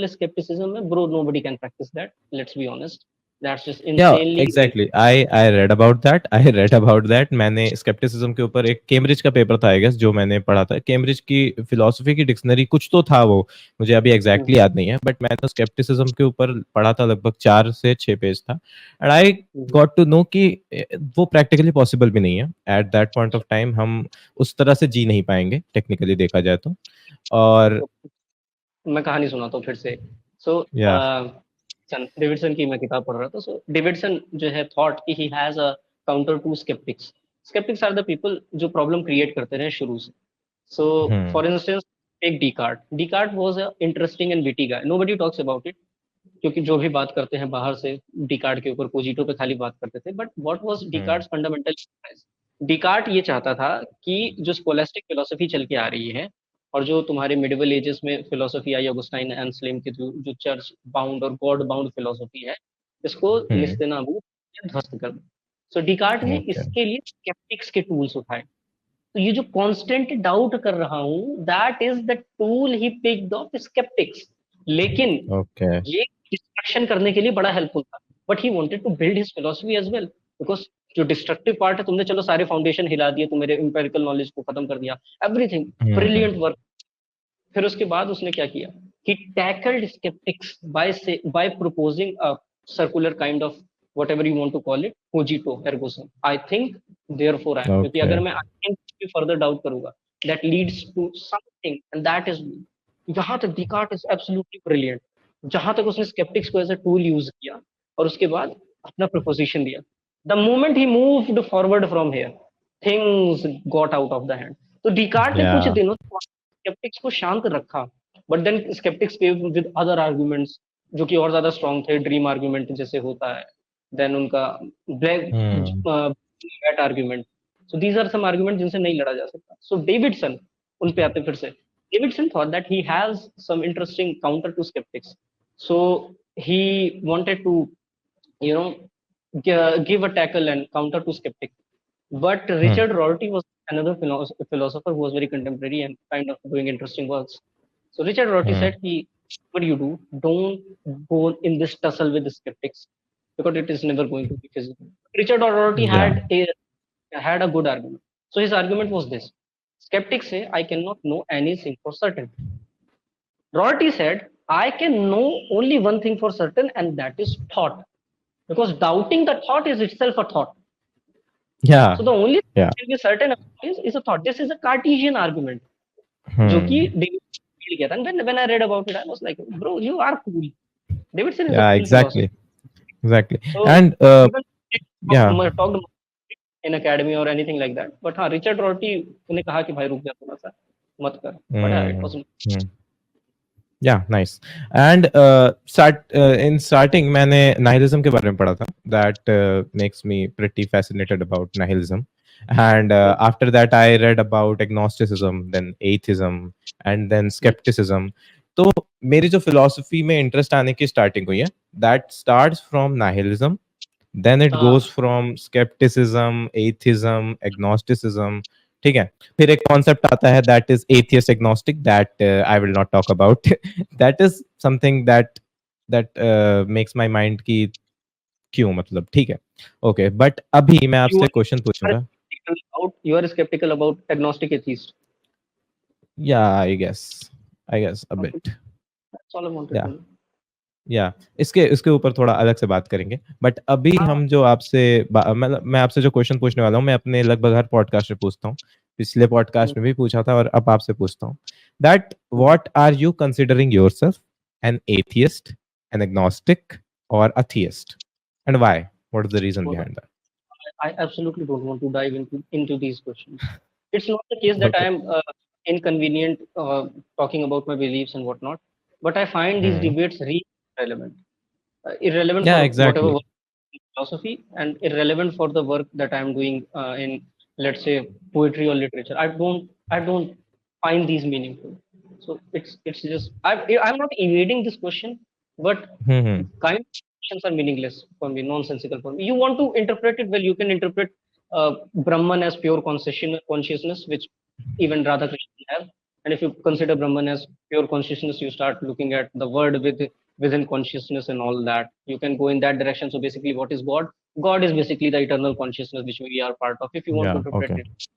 skepticism है, bro, nobody can practice that, let's be honest, that's just या insanely exactly. I read about that, I read about that. मैंने scepticism के ऊपर एक Cambridge का paper था आई गेस जो मैंने पढ़ा था, केम्ब्रिज की फिलोसफी की डिक्शनरी कुछ तो था वो, मुझे अभी एग्जैक्टली याद नहीं है, बट मैंने तो स्केप्टिसिज्म के ऊपर पढ़ा था, लगभग 4 से 6 पेज था। And I got to know कि वो प्रैक्टिकली पॉसिबल भी नहीं है at that point of time. हम उस तरह से जी नहीं पाएंगे टेक्निकली देखा जाए तो। और मैं कहानी सुनाता हूँ फिर से। सो या डेविडसन की मैं किताब पढ़ रहा था। सो डेविडसन जो है थॉट कि he has a counter to sceptics. Sceptics are the people जो प्रॉब्लम क्रिएट करते रहे शुरू से। So for instance, take Descartes. Descartes was a interesting and witty guy, nobody talks about it, क्योंकि जो भी बात करते हैं बाहर से डिकार्ट के ऊपर कोजिटो पे खाली बात करते थे। But what was Descartes' fundamental? Descartes ये चाहता था कि जो स्कोलास्टिक फिलोसफी चल के आ रही है, और जो तुम्हारे मिडिवल एजेस में philosophy I Augustine and slam की, जो चर्च बाउंड और गॉड बाउंड फिलोसफी है, इसको निस्तेनाबूद ध्वस्त कर दो। सो डिकार्ट ने ओके इसके लिए स्केप्टिक्स के टूल्स उठाए। तो ये जो कांस्टेंट डाउट कर रहा हूं, that is the tool he picked off sceptics. लेकिन ओके ये डिस्ट्रक्शन करने के लिए बड़ा हेल्पफुल था। But he wanted to build his philosophy as well, because जो डिस्ट्रक्टिव पार्ट है, तुमने चलो सारे फाउंडेशन हिला दिए, तुम मेरे इंपेरिकल नॉलेज को खत्म कर दिया, एवरीथिंग ब्रिलियंट वर्क। फिर उसके बाद उसने क्या किया? he tackled skeptics by proposing a circular kind of whatever you want to call it, cogito ergo sum, I think therefore I am। क्योंकि ओके अगर मैं I think पे further doubt करूंगा, that leads to something, and that is me। यहाँ तक Descartes is absolutely brilliant. जहां तक उसने स्केप्टिक्स को एज अ टूल यूज किया, और उसके बाद अपना प्रपोजिशन दिया। The moment he moved forward from here, things got out of the hand. तो डिकार्ट ने या कुछ दिनों स्केप्टिक्स को शांत रखा, but then sceptics came with other arguments जो कि और ज्यादा स्ट्रॉन्ग थे। ड्रीम आर्गुमेंट जैसे होता है, देन उनका black bat argument. So these are some argument जिनसे नहीं लड़ा जा सकता। सो डेविडसन, उन पे आते फिर से। Davidson thought that he has some interesting counter to sceptics, so he wanted to, you know, give a tackle and counter to skeptic. But Richard Rorty was another philosopher who was very contemporary and kind of doing interesting works. So Richard Rorty said, whatever you do, don't go in this tussle with the skeptics, because it is never going to be feasible. Richard Rorty या had a good argument. So his argument was this: skeptics say I cannot know anything for certain. Rorty said I can know only one thing for certain, and that is thought, because doubting the thought is itself a thought. या So the only thing या can be certain about is a thought. This is a Cartesian argument, जो कि David feel किया था। When I read about it, I was like, bro, you are cool. Davidson is a yeah cool philosopher. exactly So and even yeah talked in academy or anything like that. But हाँ, Richard Rorty ने कहा कि भाई रुक जा थोड़ा सा, मत कर। But yeah, it was mm. Yeah, nice. And in starting मैंने nihilism के बारे में पढ़ा था. That makes me pretty fascinated about nihilism. And after that I read about agnosticism, then atheism, and then skepticism. तो मेरी जो philosophy में interest आने की starting हुई है, that starts from nihilism, then it goes from skepticism, atheism, agnosticism. ठीक है, फिर एक कॉन्सेप्ट आता है that is atheist agnostic, that I will not talk about. That is something that makes my mind की क्यों, मतलब ठीक है, ओके। बट अभी मैं आपसे क्वेश्चन पूछूंगा। you are skeptical about agnostic atheist. Yeah I guess a bit. That's all I wanted to know. या इसके इसके ऊपर थोड़ा अलग से बात करेंगे। बट अभी हम जो आपसे मतलब मैं आपसे जो क्वेश्चन पूछने वाला हूँ, मैं अपने लगभग हर पॉडकास्ट में पूछता हूँ, पिछले पॉडकास्ट में भी पूछा था और अब आपसे पूछता हूँ, that what are you considering yourself, an atheist, an agnostic और a theist, and why, what is the reason behind that? I absolutely don't want to dive into these questions. It's not the case that I okay. am inconvenient talking about my beliefs and whatnot, but I find these debates really relevant. Irrelevant या for whatever exactly. work in philosophy, and irrelevant for the work that I am doing in, let's say, poetry or literature. I don't find these meaningful. So it's just I'm not evading this question, but kind of questions are meaningless for me, nonsensical for me. You want to interpret it well, you can interpret Brahman as pure consciousness, which even Radhakrishnan have. And if you consider Brahman as pure consciousness, you start looking at the word within consciousness and all that. You can go in that direction. So basically, what is God? God is basically the eternal consciousness which we are part of. If you want to या interpret okay it,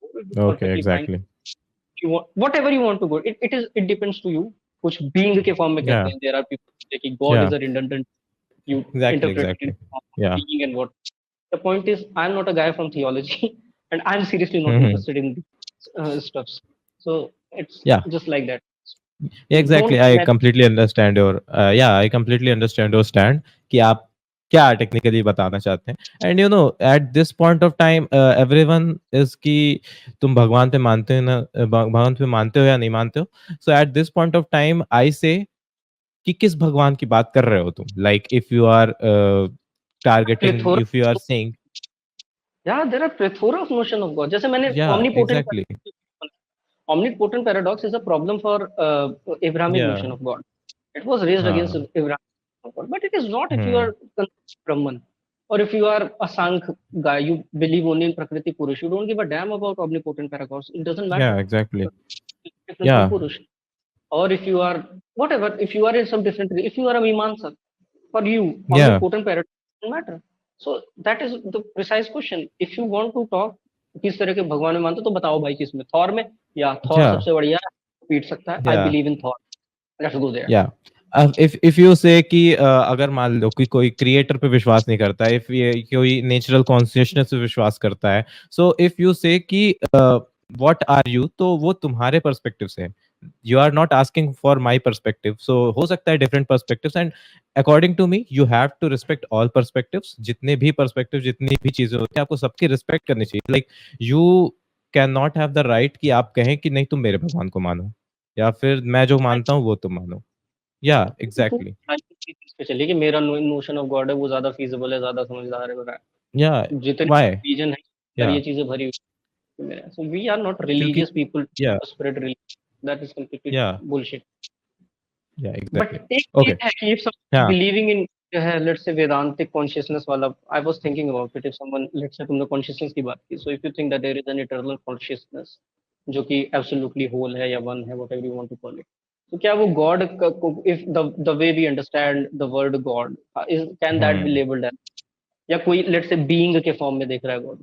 it will be okay perfectly fine. Exactly. You want whatever you want to go. It depends to you. कुछ being के form में कहते या हैं. There are people who say कि God या is a redundant. You exactly interpret it in एग्जैक्टly। form या of being and what. The point is, I'm not a guy from theology, and I'm seriously not interested in stuffs. So it's या just like that. Exactly, Don't I let completely understand your I completely understand your stand कि आप क्या technically बताना चाहते हैं। And eight this point of time everyone is कि तुम भगवान पे मानते हो ना, भगवान पे मानते हो या नहीं मानते हो। So at this point of time I say कि किस भगवान की बात कर रहे हो तुम, like if you are targeting, plethora. If you are saying. Yeah, there are plethora of notion of God. जैसे मैंने या omnipotent exactly. omnipotent paradox is a problem for Abrahamic या notion of God. It was raised against हाँ। Abrahamic notion of God, but it is not if you hmm. are Brahman or if you are a Sank guy, you believe only in Prakriti Purush. You don't give a damn about omnipotent paradox. It doesn't या matter. Exactly. Different या from Purush. Or if you are whatever, if you are in some different, if you are a Mimamsa, for you, या omnipotent paradox doesn't matter. So that is the precise question. If you want to talk किस तरह के भगवान में मानते हो तो बताओ भाई किस में, थॉर में, या थॉर या सबसे बढ़िया है, पीट सकता है, I yeah believe in Thor, let's go there. Yeah if you say कि अगर मान लो कि कोई क्रिएटर पे विश्वास नहीं करता है, इफ ये कोई नेचुरल कॉन्शियसनेस पे विश्वास करता है, सो इफ यू से कि व्हाट आर यू, तो वो तुम्हारे पर्सपेक्टिव से है। You are not asking for my perspective. So हो सकता है different perspectives, and according to me you have to respect all perspectives. जितने भी पर्सपेक्टिव, जितनी भी चीजें होती है, आपको सबकी रिस्पेक्ट करनी चाहिए। Like you can not have the right कि आप कहें कि नहीं तुम मेरे भगवान को मानो, या फिर मैं जो मानता हूँ वो तुम मानो। या तो एग्जैक्टली। चीज पे चलिए कि मेरा नोशन ऑफ गॉड है वो ज्यादा फीजिबल है, ज्यादा समझदार है, या जितने व्हाई। रीजन है अगर या ये चीजें भरी हुई है, सो वी आर नॉट क्योंकि religious people yeah spread religion, that is completely yeah bullshit. Yeah but exactly. एक चीज ओके। है कि इफ समवन हाँ। बिलीविंग इन जो है लेट्स से वेदांतिक कॉन्शियसनेस वाला, I was thinking about it, if someone let's say तुमने कॉन्शियसनेस की बात की, so if you think that there is an eternal consciousness जो कि एब्सोल्युटली होल है या वन है, whatever you want to call it, तो क्या वो god, if the way we understand the word god is, can that be hmm. Labelled as, या कोई लेट्स से बीइंग के फॉर्म में देख रहा है God,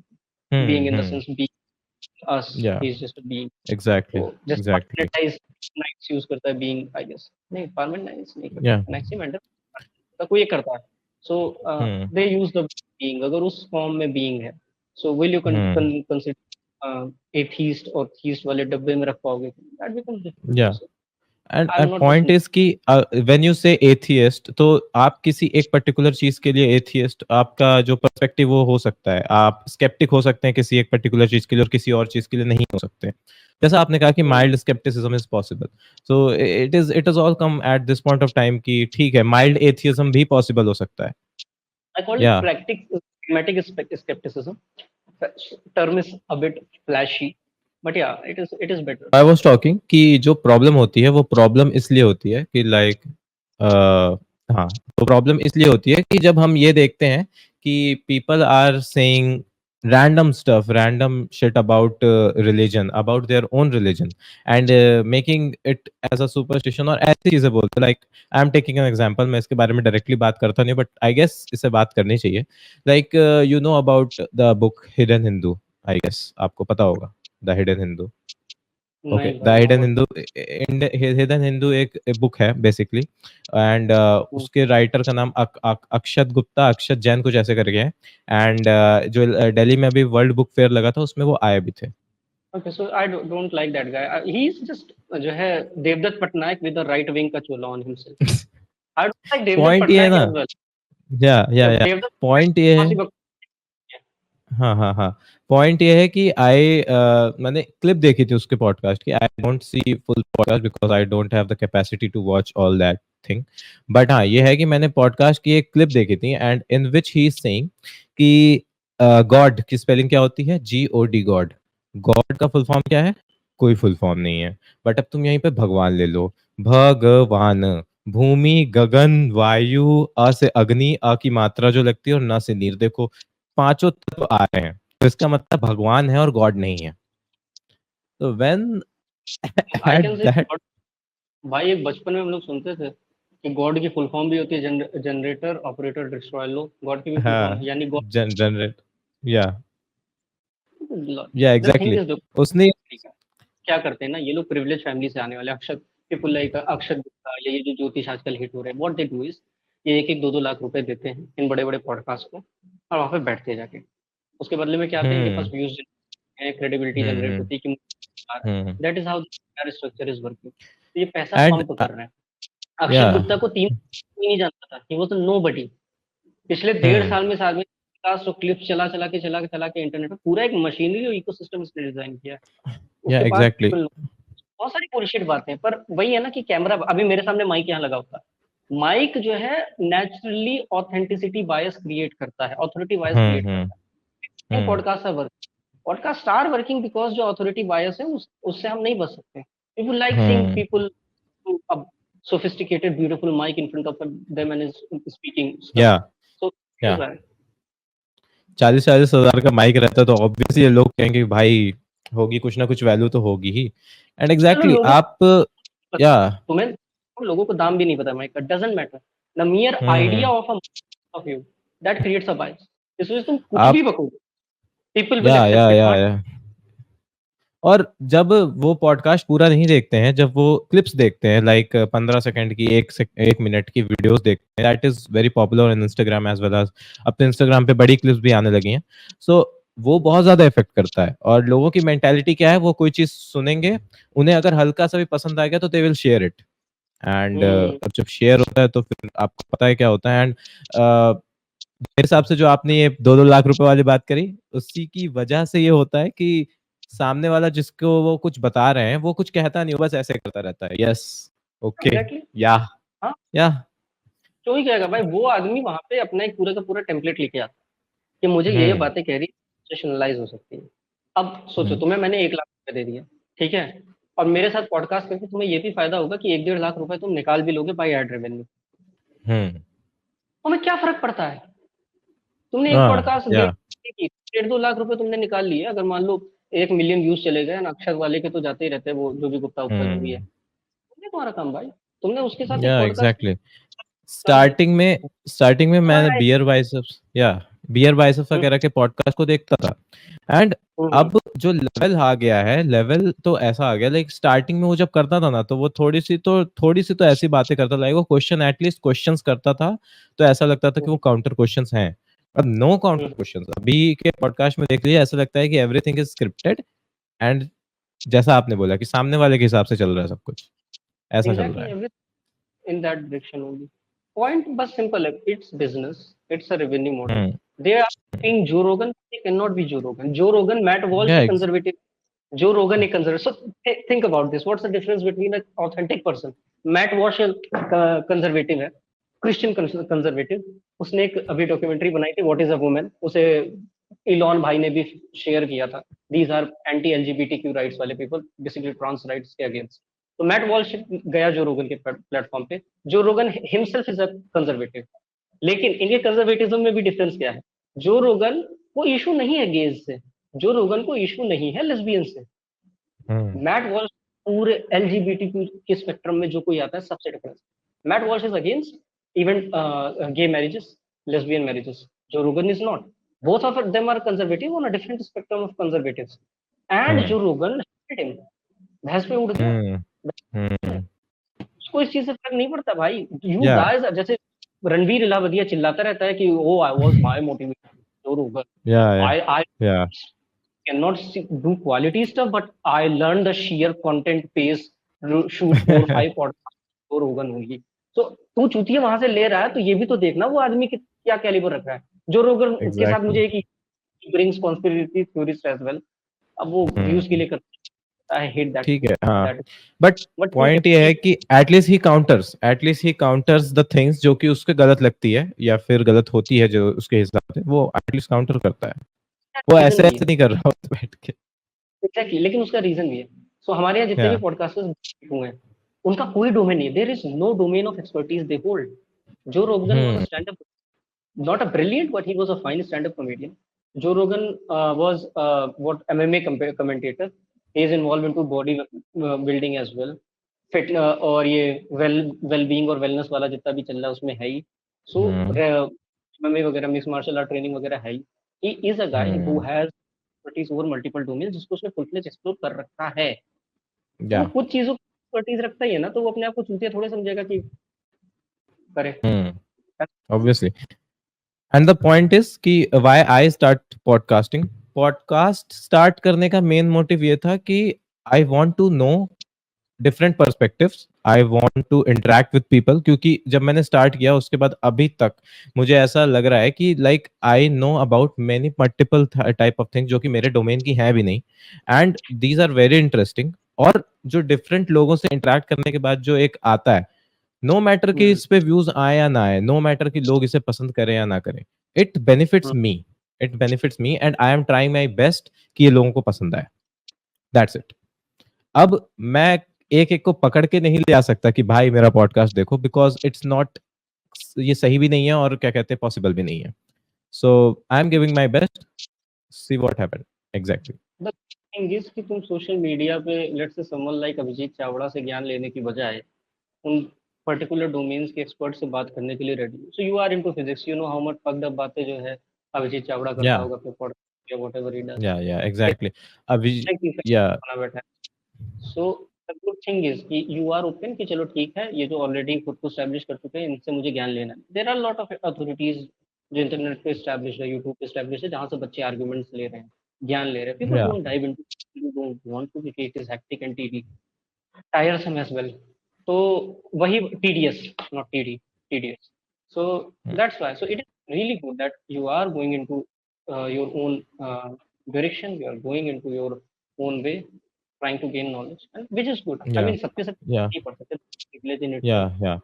being in the hmm. Sense being us, या he is just a being. Exactly. तो just exactly. परमानेंटाइज नाइट्स यूज करता है बीइंग, आई गेस, नहीं परमानेंट नाइट्स नहीं करता, या मैक्सिमम तो कोई ये करता है, so hmm. They use the being, अगर उस फॉर्म में बीइंग है, so will you hmm. Consider atheist और थीस्ट वाले डब्बे में रख पाओगे, दैट बिकम्स या difficult, so I M and not point just. Is कि व्हेन यू से एथियस्ट, तो आप किसी एक पर्टिकुलर चीज के लिए एथियस्ट, आपका जो पर्सपेक्टिव वो हो सकता है। आप स्केप्टिक हो सकते हैं किसी एक पर्टिकुलर चीज के लिए, और किसी और चीज के लिए नहीं हो सकते। जैसा आपने कहा कि mild scepticism is possible, so it is all come eight this point of time कि ठीक है, माइल्ड एथियज्म भी पॉसिबल हो सकता है। I call it या pragmatic skepticism. Term is a bit flashy, but yeah, it is better. I was talking कि जो प्रॉब्लम होती है वो प्रॉब्लम इसलिए होती है कि लाइक हाँ, तो प्रॉब्लम इसलिए होती है कि जब हम ये देखते हैं कि people are saying random stuff, random shit about religion, about their own religion, and making it as a superstition, और ऐसी चीजें बोलते हैं। Like I am taking an example, मैं इसके बारे में डायरेक्टली बात करता नहीं, बट आई गेस इसे बात करनी चाहिए। Like you know about the book hidden Hindu, I guess आपको पता होगा द हिडन हिंदू। ओके, नहीं द भाई, हिडन बहुत हिंदू, हिडन हिंदू एक बुक है बेसिकली, एंड उसके राइटर का नाम अक्षत गुप्ता, अक्षत जैन कुछ ऐसे करके है। एंड जो दिल्ली में अभी वर्ल्ड बुक फेयर लगा था उसमें वो आए भी थे। okay. So I don't like that guy. He's just जो है Devdutt Patnaik with a right wing का चोला on himself. I don't like Devdutt point ये है पटनायक ना। as well. या देवदत्त पॉइंट ये है। पटनायक हाँ हाँ हाँ। पॉइंट ये है कि मैंने क्लिप देखी थी उसके पॉडकास्ट की। I don't see full podcast because I don't have the capacity to watch all that thing. But हाँ, ये है कि मैंने पॉडकास्ट की एक क्लिप देखी थी, and in which he is saying कि गॉड की स्पेलिंग क्या होती है, GOD, गॉड। गॉड का फुल फॉर्म क्या है? कोई फुल फॉर्म नहीं है। बट अब तुम यहीं पे भगवान ले लो, भगवान। भूमि, गगन, वायु, अ से अग्नि, अ की मात्रा जो लगती है, और न से नीर। देखो, पांचों तत्व आ रहे हैं, तो इसका मतलब भगवान है और गॉड नहीं है। तो when I at can say दैट God, भाई एक बचपन में हम लोग सुनते थे कि गॉड की फुल फॉर्म भी होती है जनरेटर ऑपरेटर डिस्ट्रॉय लो, गॉड की भी फुल फॉर्म हाँ, है, यानी गॉड। जनरेट। या या द थिंग एग्जैक्टली। इज उसने क्या करते हैं ना ये लोग, प्रिविलेज फैमिली से आने वाले अक्षत पीपल लाइक अक्षत गुप्ता, या ये जो ज्योतिष आजकल हिट हो रहे हैं, व्हाट दे डू इज, ये एक एक दो दो लाख रुपए देते हैं इन बड़े बड़े पॉडकास्ट को, और वहाँ पे बैठते हैं जाके, उसके बदले में क्या आते हैं, इनके पास हम्म। व्यूज है, क्रेडिबिलिटी जनरेट हम्म। होती है कि hmm. That is how structure is working. तो ये पैसा And पंप कर रहे हैं। अक्षय yeah. गुप्ता को 3 कोई नहीं जानता था, ही वाज नोबडी। पिछले 1.5 Hmm. साल में 50 क्लिप्स चला के इंटरनेट पे पूरा एक मशीनरी और इकोसिस्टम इसने डिजाइन किया है। Yeah, उसके पास exactly. बहुत सारी बुलशिट बातें हैं, पर वही है ना कि कैमरा अभी मेरे सामने माइक यहाँ लगा होता है, माइक जो है नेचुरली ऑथेंटिसिटी बायस क्रिएट करता है, ऑथोरिटी बायस क्रिएट Hmm. करता है। Hmm. Podcast are work, podcast are working because जो ऑथोरिटी बायस है उससे हम नहीं बच सकते। People like seeing Hmm. People sophisticated beautiful mic in front of them and is speaking stuff, Yeah. so is Yeah. why 40-40 हजार का mic रहता है तो ऑब्वियसली लोग कहेंगे कि भाई होगी कुछ ना कुछ वैल्यू तो होगी ही। एंड चलो एग्जैक्टली लोगों आप को या तुम्हें लोगों को दाम भी नहीं पता माइक का, doesn't matter, the mere idea hmm of you that creates a bias. इस वजह से तुम कुछ भी आप बकोगे, पीपल विल या एक्सेप्ट इट। हाँ, या और जब वो पॉडकास्ट पूरा नहीं देखते हैं, जब वो क्लिप्स देखते हैं लाइक 15 सेकंड की, 1 मिनट की वीडियोस देखते हैं, that is very popular in Instagram as well as. अब तो इंस्टाग्राम पे बड़ी क्लिप्स भी आने लगी हैं। सो वो बहुत ज्यादा इफेक्ट करता है। और लोगों की मेंटालिटी क्या है, वो कोई चीज सुनेंगे, उन्हें अगर हल्का सा भी पसंद आ गया तो they will share it. And hmm, जब शेयर होता है तो फिर आपको पता है क्या होता है। एंड मेरे हिसाब से जो आपने ये 2-2 लाख रुपए वाली बात करी, उसी की वजह से ये होता है कि सामने वाला जिसको वो कुछ बता रहे हैं वो कुछ कहता नहीं, वो बस ऐसे करता रहता है, यस, ओके, एग्जैक्टली। या हाँ, या तो ही कहेगा भाई, वो आदमी वहां पे अपना एक पूरा का पूरा टेम्पलेट लेके आता है कि मुझे ये हम्म बातें कह रही सेशनलाइज हो सकती है। अब सोचो, तुम्हें मैंने 1 लाख रुपए दे दिया, ठीक है, और मेरे साथ पॉडकास्ट करके तुम्हें ये भी फायदा होगा कि 1-1.5 लाख रुपए तुम निकाल भी लोगे बाई एड रेवेन्यू। हम्म तुम्हें क्या फर्क पड़ता है? तुमने एक हाँ पॉडकास्ट या 1.5-2 लाख रुपए तुमने निकाल लिए, अगर मान लो 1 मिलियन व्यूज चले गए ना, अक्षर वाले के तो जाते ही रहते हैं, वो जो भी गुप्ता उपता जो भी है, हम्म तुमने तुम्हारा काम भाई, तुमने उसके साथ एक या पॉडकास्ट एग्जैक्टली। कर दी। स्टार्टिंग में मैं तुम्हारा बियर बाइसेप्स या बियर बाइसेप्स हम्म, वगैरह के पॉडकास्ट को देखता था। एंड हम्म, अब जो लेवल आ गया है, लेवल तो ऐसा आ गया, लाइक स्टार्टिंग में वो जब करता था ना, तो वो थोड़ी सी तो ऐसी बातें करता था, लाइक वो क्वेश्चन एटलीस्ट क्वेश्चंस करता था, तो ऐसा लगता था कि वो हम्म, काउंटर क्वेश्चंस हैं। अब नो काउंटर हम्म, क्वेश्चंस अभी के पॉडकास्ट में देख लीजिए, ऐसा लगता है कि एवरीथिंग इज स्क्रिप्टेड। एंड जैसा आपने बोला कि सामने वाले के हिसाब से चल रहा है सब कुछ, ऐसा चल रहा एग्जैक्टली, है। in that direction only. Point बस simple है, it's business, it's a revenue model. Hmm They are being Joe Rogan, they cannot be Joe Rogan. Joe Rogan, Matt Walsh या a conservative, Joe Rogan a conservative. So think about this. What's the difference between an authentic person? Matt Walsh conservative है, Christian conservative. उसने एक अभी documentary बनाई थी, What is a Woman, उसे Elon भाई ने भी शेयर किया था। These are anti LGBTQ rights वाले पीपल, बेसिकली ट्रांस राइट्स के अगेंस्ट। तो मैट वॉल्श गया जो रोगन के प्लेटफॉर्म पे, जो रोगन हिमसेल्फ इज अ कंजर्वेटिव, लेकिन इनके कंजर्वेटिज्म में भी डिफरेंस क्या है? जो रोगन को इशू नहीं है गेज से, जो रोगन को इशू नहीं है लेस्बियन से। हम्म मैट वॉल्श पूरे एलजीबीटी के स्पेक्ट्रम में जो कोई आता है सबसे difference. Matt Walsh is against even gay marriages, lesbian marriages, Joe Rogan is not. Both of them are conservative on a different spectrum of conservatives, and hmm Joe Rogan भैंस पे उड़ गया। हम्म हम्म उसको इस चीज से फर्क नहीं पड़ता भाई। यू या गाइस, जैसे रणवीर इलावदिया चिल्लाता रहता है कि oh I was my motivation, yeah I yeah can not do quality stuff but I learn the share content pace, shoot 4-5 podcast और रोगन होगी। तो तू चूतिया वहां से ले रहा है, तो ये भी तो देखना वो आदमी क्या कैलिबर रख रहा है। जो रोगन के साथ एग्जैक्टली। मुझे एक brings conspiracy theories as well. अब वो व्यूज के हम्म लिए करता है, आई हेट दैट, ठीक है, हाँ। दैट बट बट ठीक पॉइंट ये है। है कि at least he counters the things जो कि उसके गलत लगती है या फिर गलत होती है, जो उसके हिसाब से वो एटलीस्ट काउंटर करता है। वो रीजन ऐसे भी है, ऐसे नहीं कर रहा होता बैठ के। एग्जैक्टली, लेकिन उसका रीजन भी है। सो हमारे यहाँ जितने भी या पॉडकास्टर्स हुए हैं, उनका कोई डोमेन नहीं है, there is no domain of expertise they hold. Joe Rogan was a hmm stand up, not a brilliant but he was a fine stand up comedian. Joe Rogan was what MMA commentator, he is involve into body building as well, fit और ये well being और wellness वाला जितना भी चल रहा है उसमें है ही। सो हम्म एमएमए वगैरह, मिक्स मार्शल आर्ट ट्रेनिंग वगैरह है ही। He is a guy who hmm has expertise over multiple domain, जिसको उसने फुल फ्लेज एक्सप्लोर कर रखा है। तो या वो कुछ चीजों को एक्सपर्टीज रखता ही है ना, तो वो अपने आप को चूतिया थोड़े समझेगा कि करे। Hmm obviously. And the point is कि why I start podcasting. Podcast start करने का मेन मोटिव ये था कि I want to know different perspectives, I want to interact with people, क्योंकि जब मैंने स्टार्ट किया उसके बाद अभी तक मुझे ऐसा लग रहा है कि like I know about many multiple type of things जो कि मेरे डोमेन की है भी नहीं, and these are very interesting. और जो डिफरेंट लोगों से इंटरेक्ट करने के बाद जो एक आता है, नो मैटर कि हम्म, इस पे व्यूज आए या ना आए, नो मैटर कि लोग इसे पसंद करें या ना करें, it benefits hmm, me, it benefits me and I am trying my best कि ये लोगों को पसंद आए। That's it. अब मैं एक एक को पकड़ के नहीं ले आ सकता कि भाई मेरा पॉडकास्ट देखो, बिकॉज इट्स नॉट, ये सही भी नहीं है और क्या कहते हैं पॉसिबल भी नहीं है। So I am giving my best, see what happen exactly. The thing is कि तुम सोशल मीडिया पे let's say someone like Abhijit Chavda से ज्ञान लेने की बजाय उन पर्टिकुलर डोमेन्स के एक्सपर्ट से बात करने के लिए ready. So you are into physics, you know how much fucked up बातें जो है अभिजीत चावड़ा या करता होगा अपने पॉडकास्ट या व्हाटएवर ही डज। या एग्जैक्टली। अभी या बना बैठा है। So the good thing is कि यू आर ओपन कि चलो ठीक है, ये जो ऑलरेडी खुद को स्टैब्लिश कर चुके हैं इनसे मुझे ज्ञान लेना है। There are lot of authorities जो इंटरनेट पे स्टैब्लिश है, यूट्यूब पे स्टैब्लिश है, जहाँ से बच्चे आर्ग्यूमेंट्स ले रहे हैं, ज्ञान ले रहे हैं। People yeah don't dive into, don't want to, because it is hectic and tedious, tiresome as well. तो वही tedious, not td, tedious. So that's why. So it is really good that you are going into your own direction. You are going into your own way, trying to gain knowledge, and which is good. I या mean, सबके सब या नहीं पढ़ सकते, privilege in या itself, या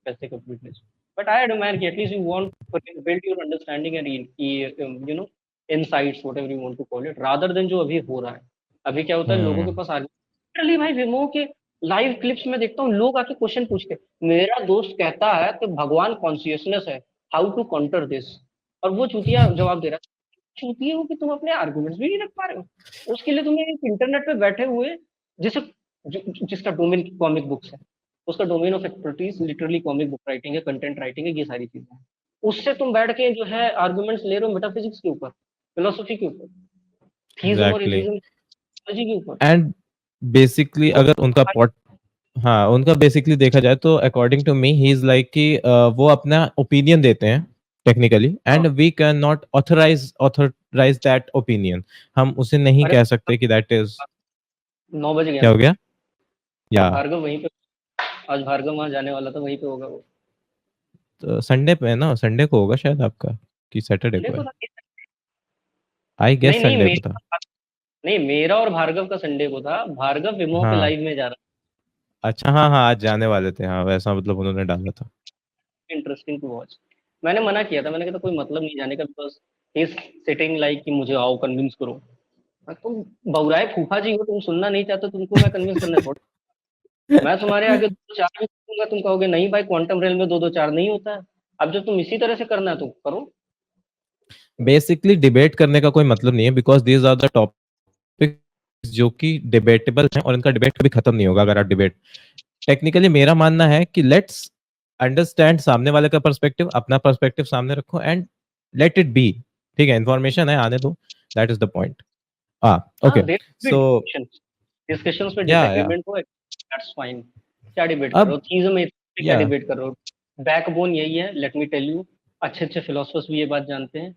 पैसे का privilege. But I admire कि at least you want to build your understanding and you know insights, whatever you want to call it, rather than जो अभी हो रहा है। अभी क्या होता है, लोगों के पास लिटरली भाई विमो के लाइव क्लिप्स में देखता हूँ, लोग आके क्वेश्चन पूछते हैं। मेरा दोस्त कहता है कि भगवान कॉन्शियसनेस है, हाउ टू काउंटर दिस, और वो चूतिया जवाब दे रहा है। चूतिया हो कि तुम अपने आर्गुमेंट्स भी नहीं रख पा रहे हो, उसके लिए तुम्हें एक इंटरनेट पे बैठे हुए जिसे जिसका डोमेन कॉमिक बुक्स है, उसका domain of expertise literally comic book writing है, कंटेंट राइटिंग है, ये सारी चीजें हैं। उससे तुम बैठ के जो है आर्गुमेंट्स ले रहे हो मेटाफिजिक्स के ऊपर, फिलोसफी के ऊपर, थीज्म और एग्जैक्टली। एथिज्म के ऊपर। एंड बेसिकली वो अगर उनका पॉट, हाँ उनका बेसिकली देखा जाए तो according to me he is like कि वो अपना ओपिनियन देते हैं टेक्निकली, हाँ, and we can not authorise that opinion. हम उसे नहीं अरे कह सकते कि दैट इज, 9 बज गया। क्या हो गया। या भार्गव वहीं पे, आज भार्गव वहां जाने वाला था, वहीं पे होगा वो। तो संडे पे है ना, संडे को होगा शायद आपका, कि सैटरडे संडे को को है। था आई नहीं गेस नहीं संडे को था। मेरा, नहीं मेरा और भार्गव का संडे को था, भार्गव विमो पे हाँ लाइव में जा रहा अच्छा, हाँ हाँ आज जाने वाले थे, हाँ वैसा मतलब उन्होंने डाला था। था। Interesting to watch. मैंने मना किया था, मैंने कहा था कोई मतलब नहीं जाने का, because he is sitting like कि मुझे आओ कन्विंस करो। तुम बौराए फूफा जी हो, तुम सुनना नहीं चाहते, तुमको मैं कन्विंस करने थोड़ा, मैं तुम्हारे आगे दो चार भी दूंगा, तुम कहोगे नहीं भाई क्वांटम रेल में दो दो चार नहीं होता है। अब जब तुम इसी तरह से करना है तो करो। बेसिकली डिबेट करने का कोई मतलब नहीं है, because these are the topic जो कि डिबेटेबल हैं, और इनका डिबेट कभी खत्म नहीं होगा अगर आप डिबेट। टेक्निकली मेरा मानना है कि लेट्स अंडरस्टैंड सामने वाले का पर्सपेक्टिव, अपना पर्सपेक्टिव सामने रखो एंड लेट इट बी। ठीक है, इंफॉर्मेशन है, आने दो, दैट इज द पॉइंट। हाँ हाँ okay. There be so discussions में या डिसएग्रीमेंट हो, दैट्स फाइन। क्या डिबेट कर रहे अब हो, थीज्म में क्या या डिबेट कर रहे हो? बैकबोन यही है, लेट मी टेल यू। अच्छे अच्छे फिलोसफर्स भी ये बात जानते हैं।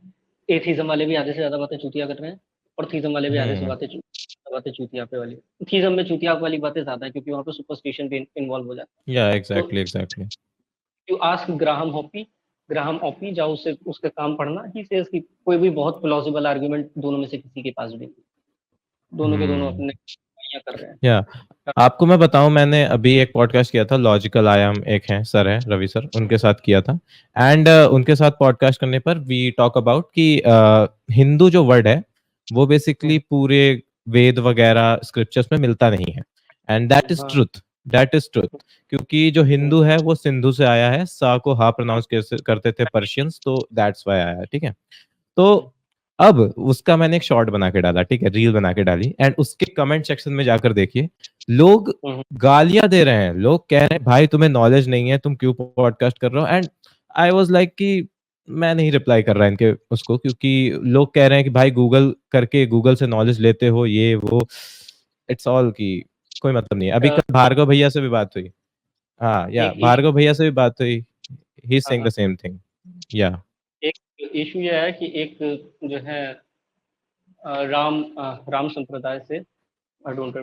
एथीज्म वाले भी आधे से ज्यादा बातें चूतिया कर रहे हैं, और थीज्म वाले भी आधे से बातें चूतिया पे वाली। थीज्म में चूतिया वाली बातें ज्यादा है, क्योंकि वहाँ पे सुपरस्टिशन भी इन्वॉल्व हो जाता या है। तो exactly exactly. You ask Graham Oppy, Graham Oppy जाओ उससे उसका काम पढ़ना, ही सेज कि कोई भी बहुत प्लॉजिबल आर्गुमेंट दोनों में से किसी के पास भी, दोनों के दोनों हम्म। अपने कर रहे हैं। या आपको मैं बताऊं, मैंने अभी एक पॉडकास्ट किया था, लॉजिकल आयाम एक है सर, है रवि सर, उनके साथ किया था। एंड उनके साथ पॉडकास्ट करने पर वी टॉक अबाउट कि हिंदू जो वर्ड है वो बेसिकली हम्म, पूरे वेद वगैरह स्क्रिप्चर्स में मिलता नहीं है, एंड दैट इज हाँ, ट्रुथ, दैट इज ट्रुथ। क्योंकि जो हम्म, हिंदू है वो सिंधु से आया है, सा को हा प्रोनाउंस करते थे पर्शियंस, तो दैट्स वाई आया है। ठीक है, हम्म, तो अब उसका मैंने एक शॉर्ट बना के डाला, ठीक है, रील बना के डाली, एंड उसके कमेंट सेक्शन में जाकर देखिए, लोग हम्म, गालियां दे रहे हैं, लोग कह रहे हैं भाई तुम्हें नॉलेज नहीं है, तुम क्यों पॉडकास्ट कर रहे हो। एंड आई वाज लाइक कि मैं नहीं रिप्लाई कर रहा इनके उसको, क्योंकि लोग कह रहे हैं कि भाई गूगल करके गूगल से नॉलेज लेते हो, ये वो, इट्स ऑल की कोई मतलब नहीं है। अभी अ, कल भार्गव भैया से भी बात हुई, हाँ या एक इशू, भार्गव भैया से भी बात हुई, ही इज हाँ, सेइंग द हाँ, सेम थिंग। या एक इशू यह है कि एक जो है राम संप्रदाय से आई डोंट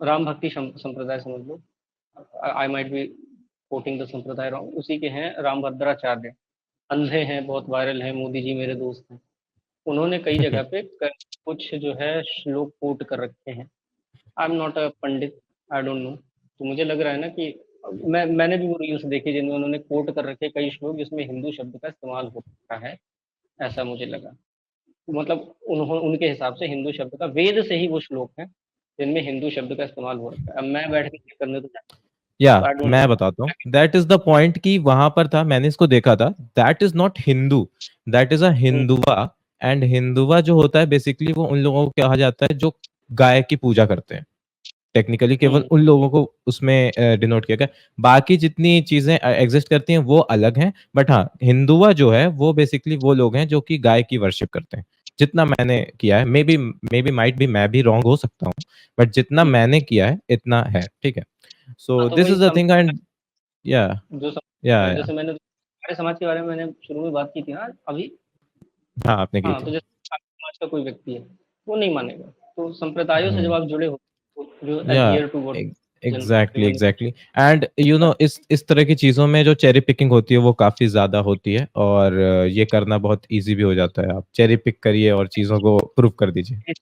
राम भक्ति संप्रदाय समझ लो, I might be quoting the sampradaya wrong, उसी के हैं रामभद्राचार्य, अंधे हैं, बहुत वायरल हैं, मोदी जी मेरे दोस्त हैं। उन्होंने कई जगह पे कुछ जो है श्लोक कोट कर रखे हैं। I am not a Pandit, I don't no, तो मुझे लग रहा है ना कि मैंने भी वो रील्स देखी जिनमें उन्होंने कोट कर रखे कई श्लोक जिसमें हिंदू शब्द का इस्तेमाल हो रहा है, ऐसा मुझे लगा। मतलब उनके हिसाब से हिंदू शब्द का, वेद से ही वो श्लोक है जिनमें हिंदू शब्द का इस्तेमाल हो रखा है। अब मैं बैठ के चेक करने तो या आई डोंट मैं नो। बताता हूँ, दैट इज द पॉइंट कि वहां पर था, मैंने इसको देखा था, that is not Hindu, that is a हिंदुआ। एंड हिंदुआ जो होता है बेसिकली वो उन लोगों को कहा जाता है जो गाय की पूजा करते हैं। टेक्निकली केवल उन लोगों को उसमें डिनोट किया गया। बाकी जितनी चीजें एग्जिस्ट करती हैं वो अलग हैं, बट हाँ हिंदुआ जो है वो बेसिकली वो लोग हैं जो कि गाय की वर्शिप करते हैं। जितना मैंने किया है, मे बी माइट भी मैं भी रॉन्ग हो सकता हूँ, बट जितना मैंने किया है इतना है, ठीक है। हाँ, सो तो दिस वही इज द थिंग एंड या जो या जैसे मैंने हमारे समाज के बारे में मैंने शुरू में बात की थी ना अभी। हाँ आपने की हाँ, तो थी। जैसे आपके समाज का कोई व्यक्ति है, वो नहीं मानेगा। तो संप्रदायों से जब हम्म आप जुड़े हो, तो जो yeah adhere to what exactly generally exactly. And you know इस तरह की चीजों में जो चेरी पिकिंग होती है वो काफी ज्यादा होती है, और ये करना बहुत इजी भी हो जाता है। आप चेरी पिक करिए और चीजों को प्रूव कर दीजिए। ये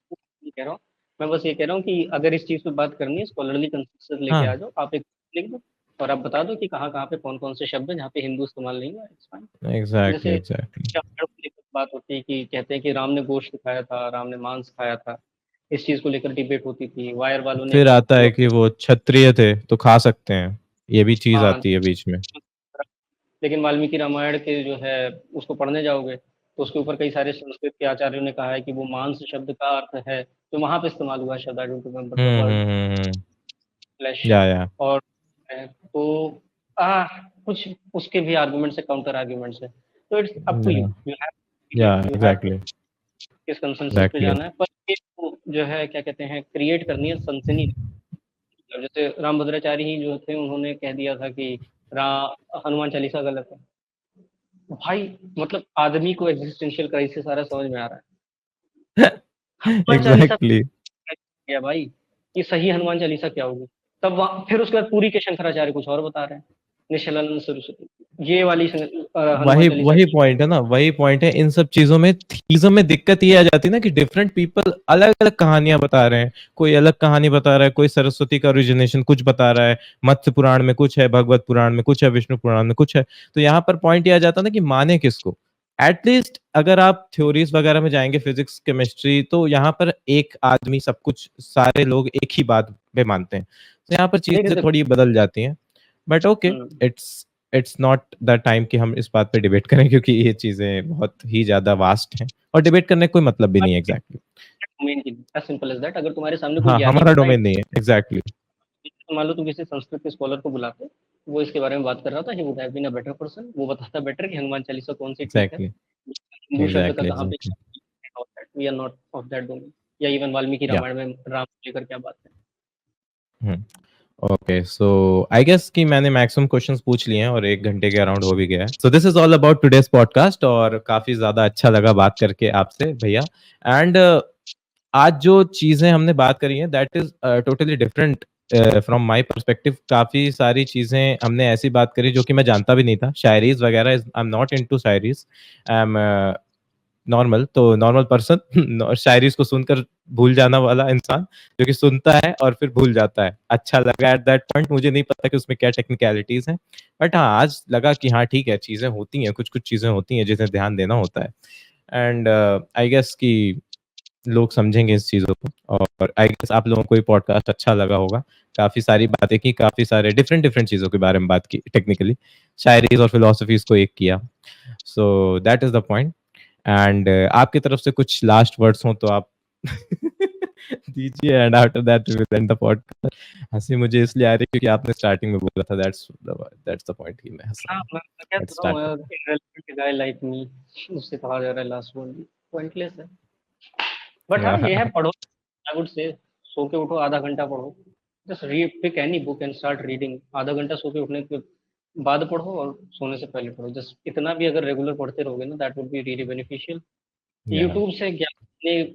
कह रहा हूँ, मैं बस ये कह रहा हूँ कि अगर इस चीज़ पे बात करनी है, स्कॉलरली कंसेंसस लेके आ हाँ जाओ, आप एक लिख दो और आप बता दो कि कहाँ-कहाँ पे कौन-कौन से शब्द हैं जहाँ पे हिंदू इस्तेमाल नहीं हुआ है, इट्स फाइन। एग्जैक्टली जैसे एग्जैक्टली। रामायण को लेकर बात होती है कि कहते हैं कि राम ने गोश्त खाया था, राम ने मांस खाया था। इस चीज़ को लेकर डिबेट होती थी। वायर वालों ने फिर कहा आता कि वो है कि वो क्षत्रिय थे तो खा सकते हैं, ये भी चीज हाँ, आती है बीच में। लेकिन वाल्मीकि रामायण के जो है उसको पढ़ने जाओगे तो उसके ऊपर कई सारे संस्कृत के आचार्यों ने कहा है कि वो मांस शब्द का अर्थ है जो वहां पे इस्तेमाल हुआ शब्द, I don't remember the word, hmm. Flash. या और तो कुछ उसके भी आर्गुमेंट्स है, काउंटर आर्गुमेंट्स है। तो इट्स अप टू यू, या यू हैव या यू हैव टू एग्जैक्टली किस कंसेंसस पे एग्जैक्टली। जाना है। पर ये तो जो है क्या कहते हैं, क्रिएट करनी है सनसनी। जैसे रामभद्राचार्य ही जो थे उन्होंने कह दिया था कि रा हनुमान चालीसा गलत है। भाई मतलब आदमी को एग्जिस्टेंशियल क्राइसिस सारा समझ में आ रहा है। हनुमान चालीसा एग्जैक्टली। क्या भाई, ये सही हनुमान चालीसा क्या होगी? तब फिर उसके बाद पूरी के शंकराचार्य कुछ और बता रहे हैं, निश्चलानंद सरस्वती ये वाली हनुमान वही चालीसा वही ठीक पॉइंट है ना, वही पॉइंट है इन सब चीजों में। थीज्म में दिक्कत ये आ जाती है ना कि डिफरेंट पीपल अलग अलग कहानियां बता रहे हैं। कोई अलग कहानी बता रहा है, कोई सरस्वती का ओरिजिनेशन कुछ बता रहा है, मत्स्य पुराण में कुछ है, भगवत पुराण में कुछ है, विष्णु पुराण में कुछ है। तो यहाँ पर पॉइंट ये आ जाता है ना कि माने किसको। एटलीस्ट अगर आप थ्योरीज वगैरह में जाएंगे, फिजिक्स केमिस्ट्री, तो यहाँ पर एक आदमी सब कुछ, सारे लोग एक ही बात पे मानते हैं, तो यहाँ पर है। लेकिन चीजें देखो थोड़ी बदल जाती हैं। But okay, it's it's not the time कि हम इस बात पे डिबेट करें, क्योंकि ये चीजें बहुत ही ज्यादा वास्ट हैं और डिबेट करने का कोई मतलब भी नहीं है। एग्जैक्टली डोमेन की एज सिंपल एज दैट, अगर तुम्हारे सामने कोई हाँ, ज्ञानी हमारा खड़ा है, डोमेन नहीं है। एग्जैक्टली तो मान लो तुम किसी संस्कृत के स्कॉलर को बुलाते, वो इसके बारे में बात कर रहा था, he would have been a better person, वो बताता बेटर कि हनुमान चालीसा कौन सी ठीक है, एग्जैक्टली हिंदू शब्द का एग्जैक्टली कहाँ पे, exactly. We are not of that domain. Yeah even Valmiki या रामायण में राम को लेकर क्या बात है। ओके, सो आई गेस कि मैंने मैक्सिमम क्वेश्चंस पूछ लिए हैं और 1 घंटे के अराउंड हो भी गया है। So this is all about today's podcast, और काफी ज्यादा अच्छा लगा बात करके आपसे भैया। एंड आज जो चीजें हमने बात करी हैं that is totally different from my perspective. काफी सारी चीजें हमने ऐसी बात करी जो कि मैं जानता भी नहीं था। शायरीज वगैरह, I am not into shayaris, I am normal, तो नॉर्मल पर्सन शायरी को सुनकर भूल जाना वाला इंसान, जो कि सुनता है और फिर भूल जाता है। अच्छा लगा एट दैट पॉइंट, मुझे नहीं पता कि उसमें क्या टेक्निकलिटीज हैं, बट हाँ आज लगा कि हाँ ठीक है, चीजें होती हैं, कुछ कुछ चीजें होती हैं जिन्हें ध्यान देना होता है। एंड आई गेस कि लोग समझेंगे इस चीजों को, और आई गेस आप लोगों को ये पॉडकास्ट अच्छा लगा होगा। काफी सारी बातें की, काफी सारे डिफरेंट डिफरेंट चीजों के बारे में बात की, टेक्निकली शायरीज और फिलोसफीज को एक किया। सो that is the point. And आपकी तरफ से कुछ लास्ट वर्ड्स हो तो आप दीजिए, and after that we will end the podcast. हंसी मुझे इसलिए आ रही है क्योंकि आपने स्टार्टिंग में बोला था, दैट्स द पॉइंट ही मैं हंस रहा हाँ, हूँ। मैं क्या लेट्स कर रहा स्टार्ट हूँ यार, करते इररिलेवेंट गाय लाइक मी, उससे कहा जा रहा है लास्ट वर्ड, पॉइंटलेस है। बट हाँ, ये है, हैं। पढ़ो, आई वुड से सो के उठो, आधा घंटा पढ़ो। Just read, pick any book and start reading. आधा घंटा सो के उठने के बाद पढ़ो और सोने से पहले पढ़ो। जस्ट इतना भी अगर रेगुलर पढ़ते रहोगे ना, that would be really beneficial. Yeah. YouTube से ज्ञान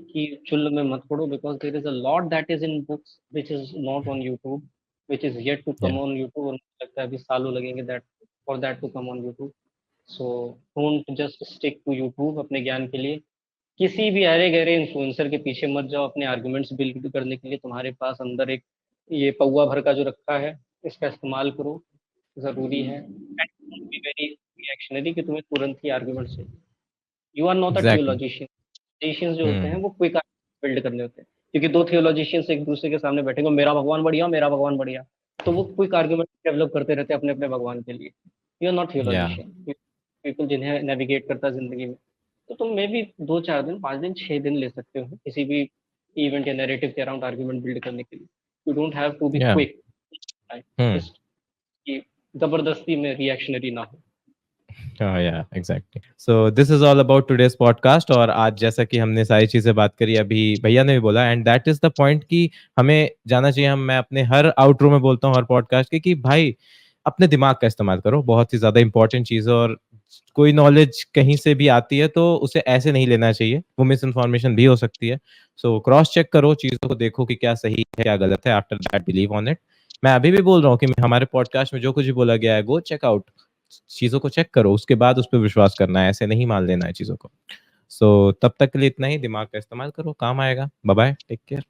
की चुल्ल में मत पड़ो, because there is a lot that is in books which is not on YouTube, which is yet to come Yeah. On YouTube, और मुझे लगता है अभी सालों लगेंगे that for that to come on YouTube. So don't just stick to YouTube अपने ज्ञान के लिए। किसी भी अरे गहरे इन्फ्लुएंसर के पीछे मत जाओ अपने आर्गुमेंट्स बिल्ड करने के लिए। तुम्हारे पास अंदर एक ये पौवा भर का जो रखा है, इसका इस्तेमाल करो, ज़रूरी है। And don't be very reactionary कि तुम्हें तुरंत ही आर्गुमेंट चाहिए। You are not a Exactly. Theologian. Theologians जो होते हैं Hmm. वो क्विक बिल्ड करने होते हैं, क्योंकि दो थियोलॉजिशियंस एक दूसरे के सामने बैठेंगे, मेरा भगवान बढ़िया, मेरा भगवान बढ़िया, तो वो क्विक आर्गुमेंट डेवलप करते रहते हैं अपने अपने भगवान के लिए। You are not Yeah. Theologian, people जिन्हें नेविगेट करता है जिंदगी में। तो तुम मे भी 2-4 दिन, 5 दिन, 6 दिन ले सकते हो किसी भी इवेंट या नैरेटिव के अराउंड आर्गुमेंट बिल्ड करने के लिए। You don't have to be Yeah. Quick, Hmm. Just कि जबरदस्ती में रिएक्शनरी ना हो। Oh yeah, exactly. So this is all about today's podcast. और आज जैसा कि हमने सारी चीजें बात करी, अभी भैया ने भी बोला, and that is the point कि हमें जाना चाहिए। मैं अपने हर आउटरो में बोलता हूँ हर पॉडकास्ट के कि भाई अपने दिमाग का इस्तेमाल करो, बहुत ही ज्यादा इंपॉर्टेंट चीज है। और कोई नॉलेज कहीं से भी आती है तो उसे ऐसे नहीं लेना चाहिए, वो मिस इन्फॉर्मेशन भी हो सकती है। सो क्रॉस चेक करो चीजों को, देखो कि क्या सही है क्या गलत है, after that believe on it. मैं अभी भी बोल रहा हूँ कि हमारे पॉडकास्ट में जो कुछ भी बोला गया है, गो चेक आउट, चीजों को चेक करो, उसके बाद उस पर विश्वास करना है, ऐसे नहीं मान लेना है चीजों को। सो तब तक के लिए इतना ही, दिमाग का इस्तेमाल करो, काम आएगा। Bye bye, take care.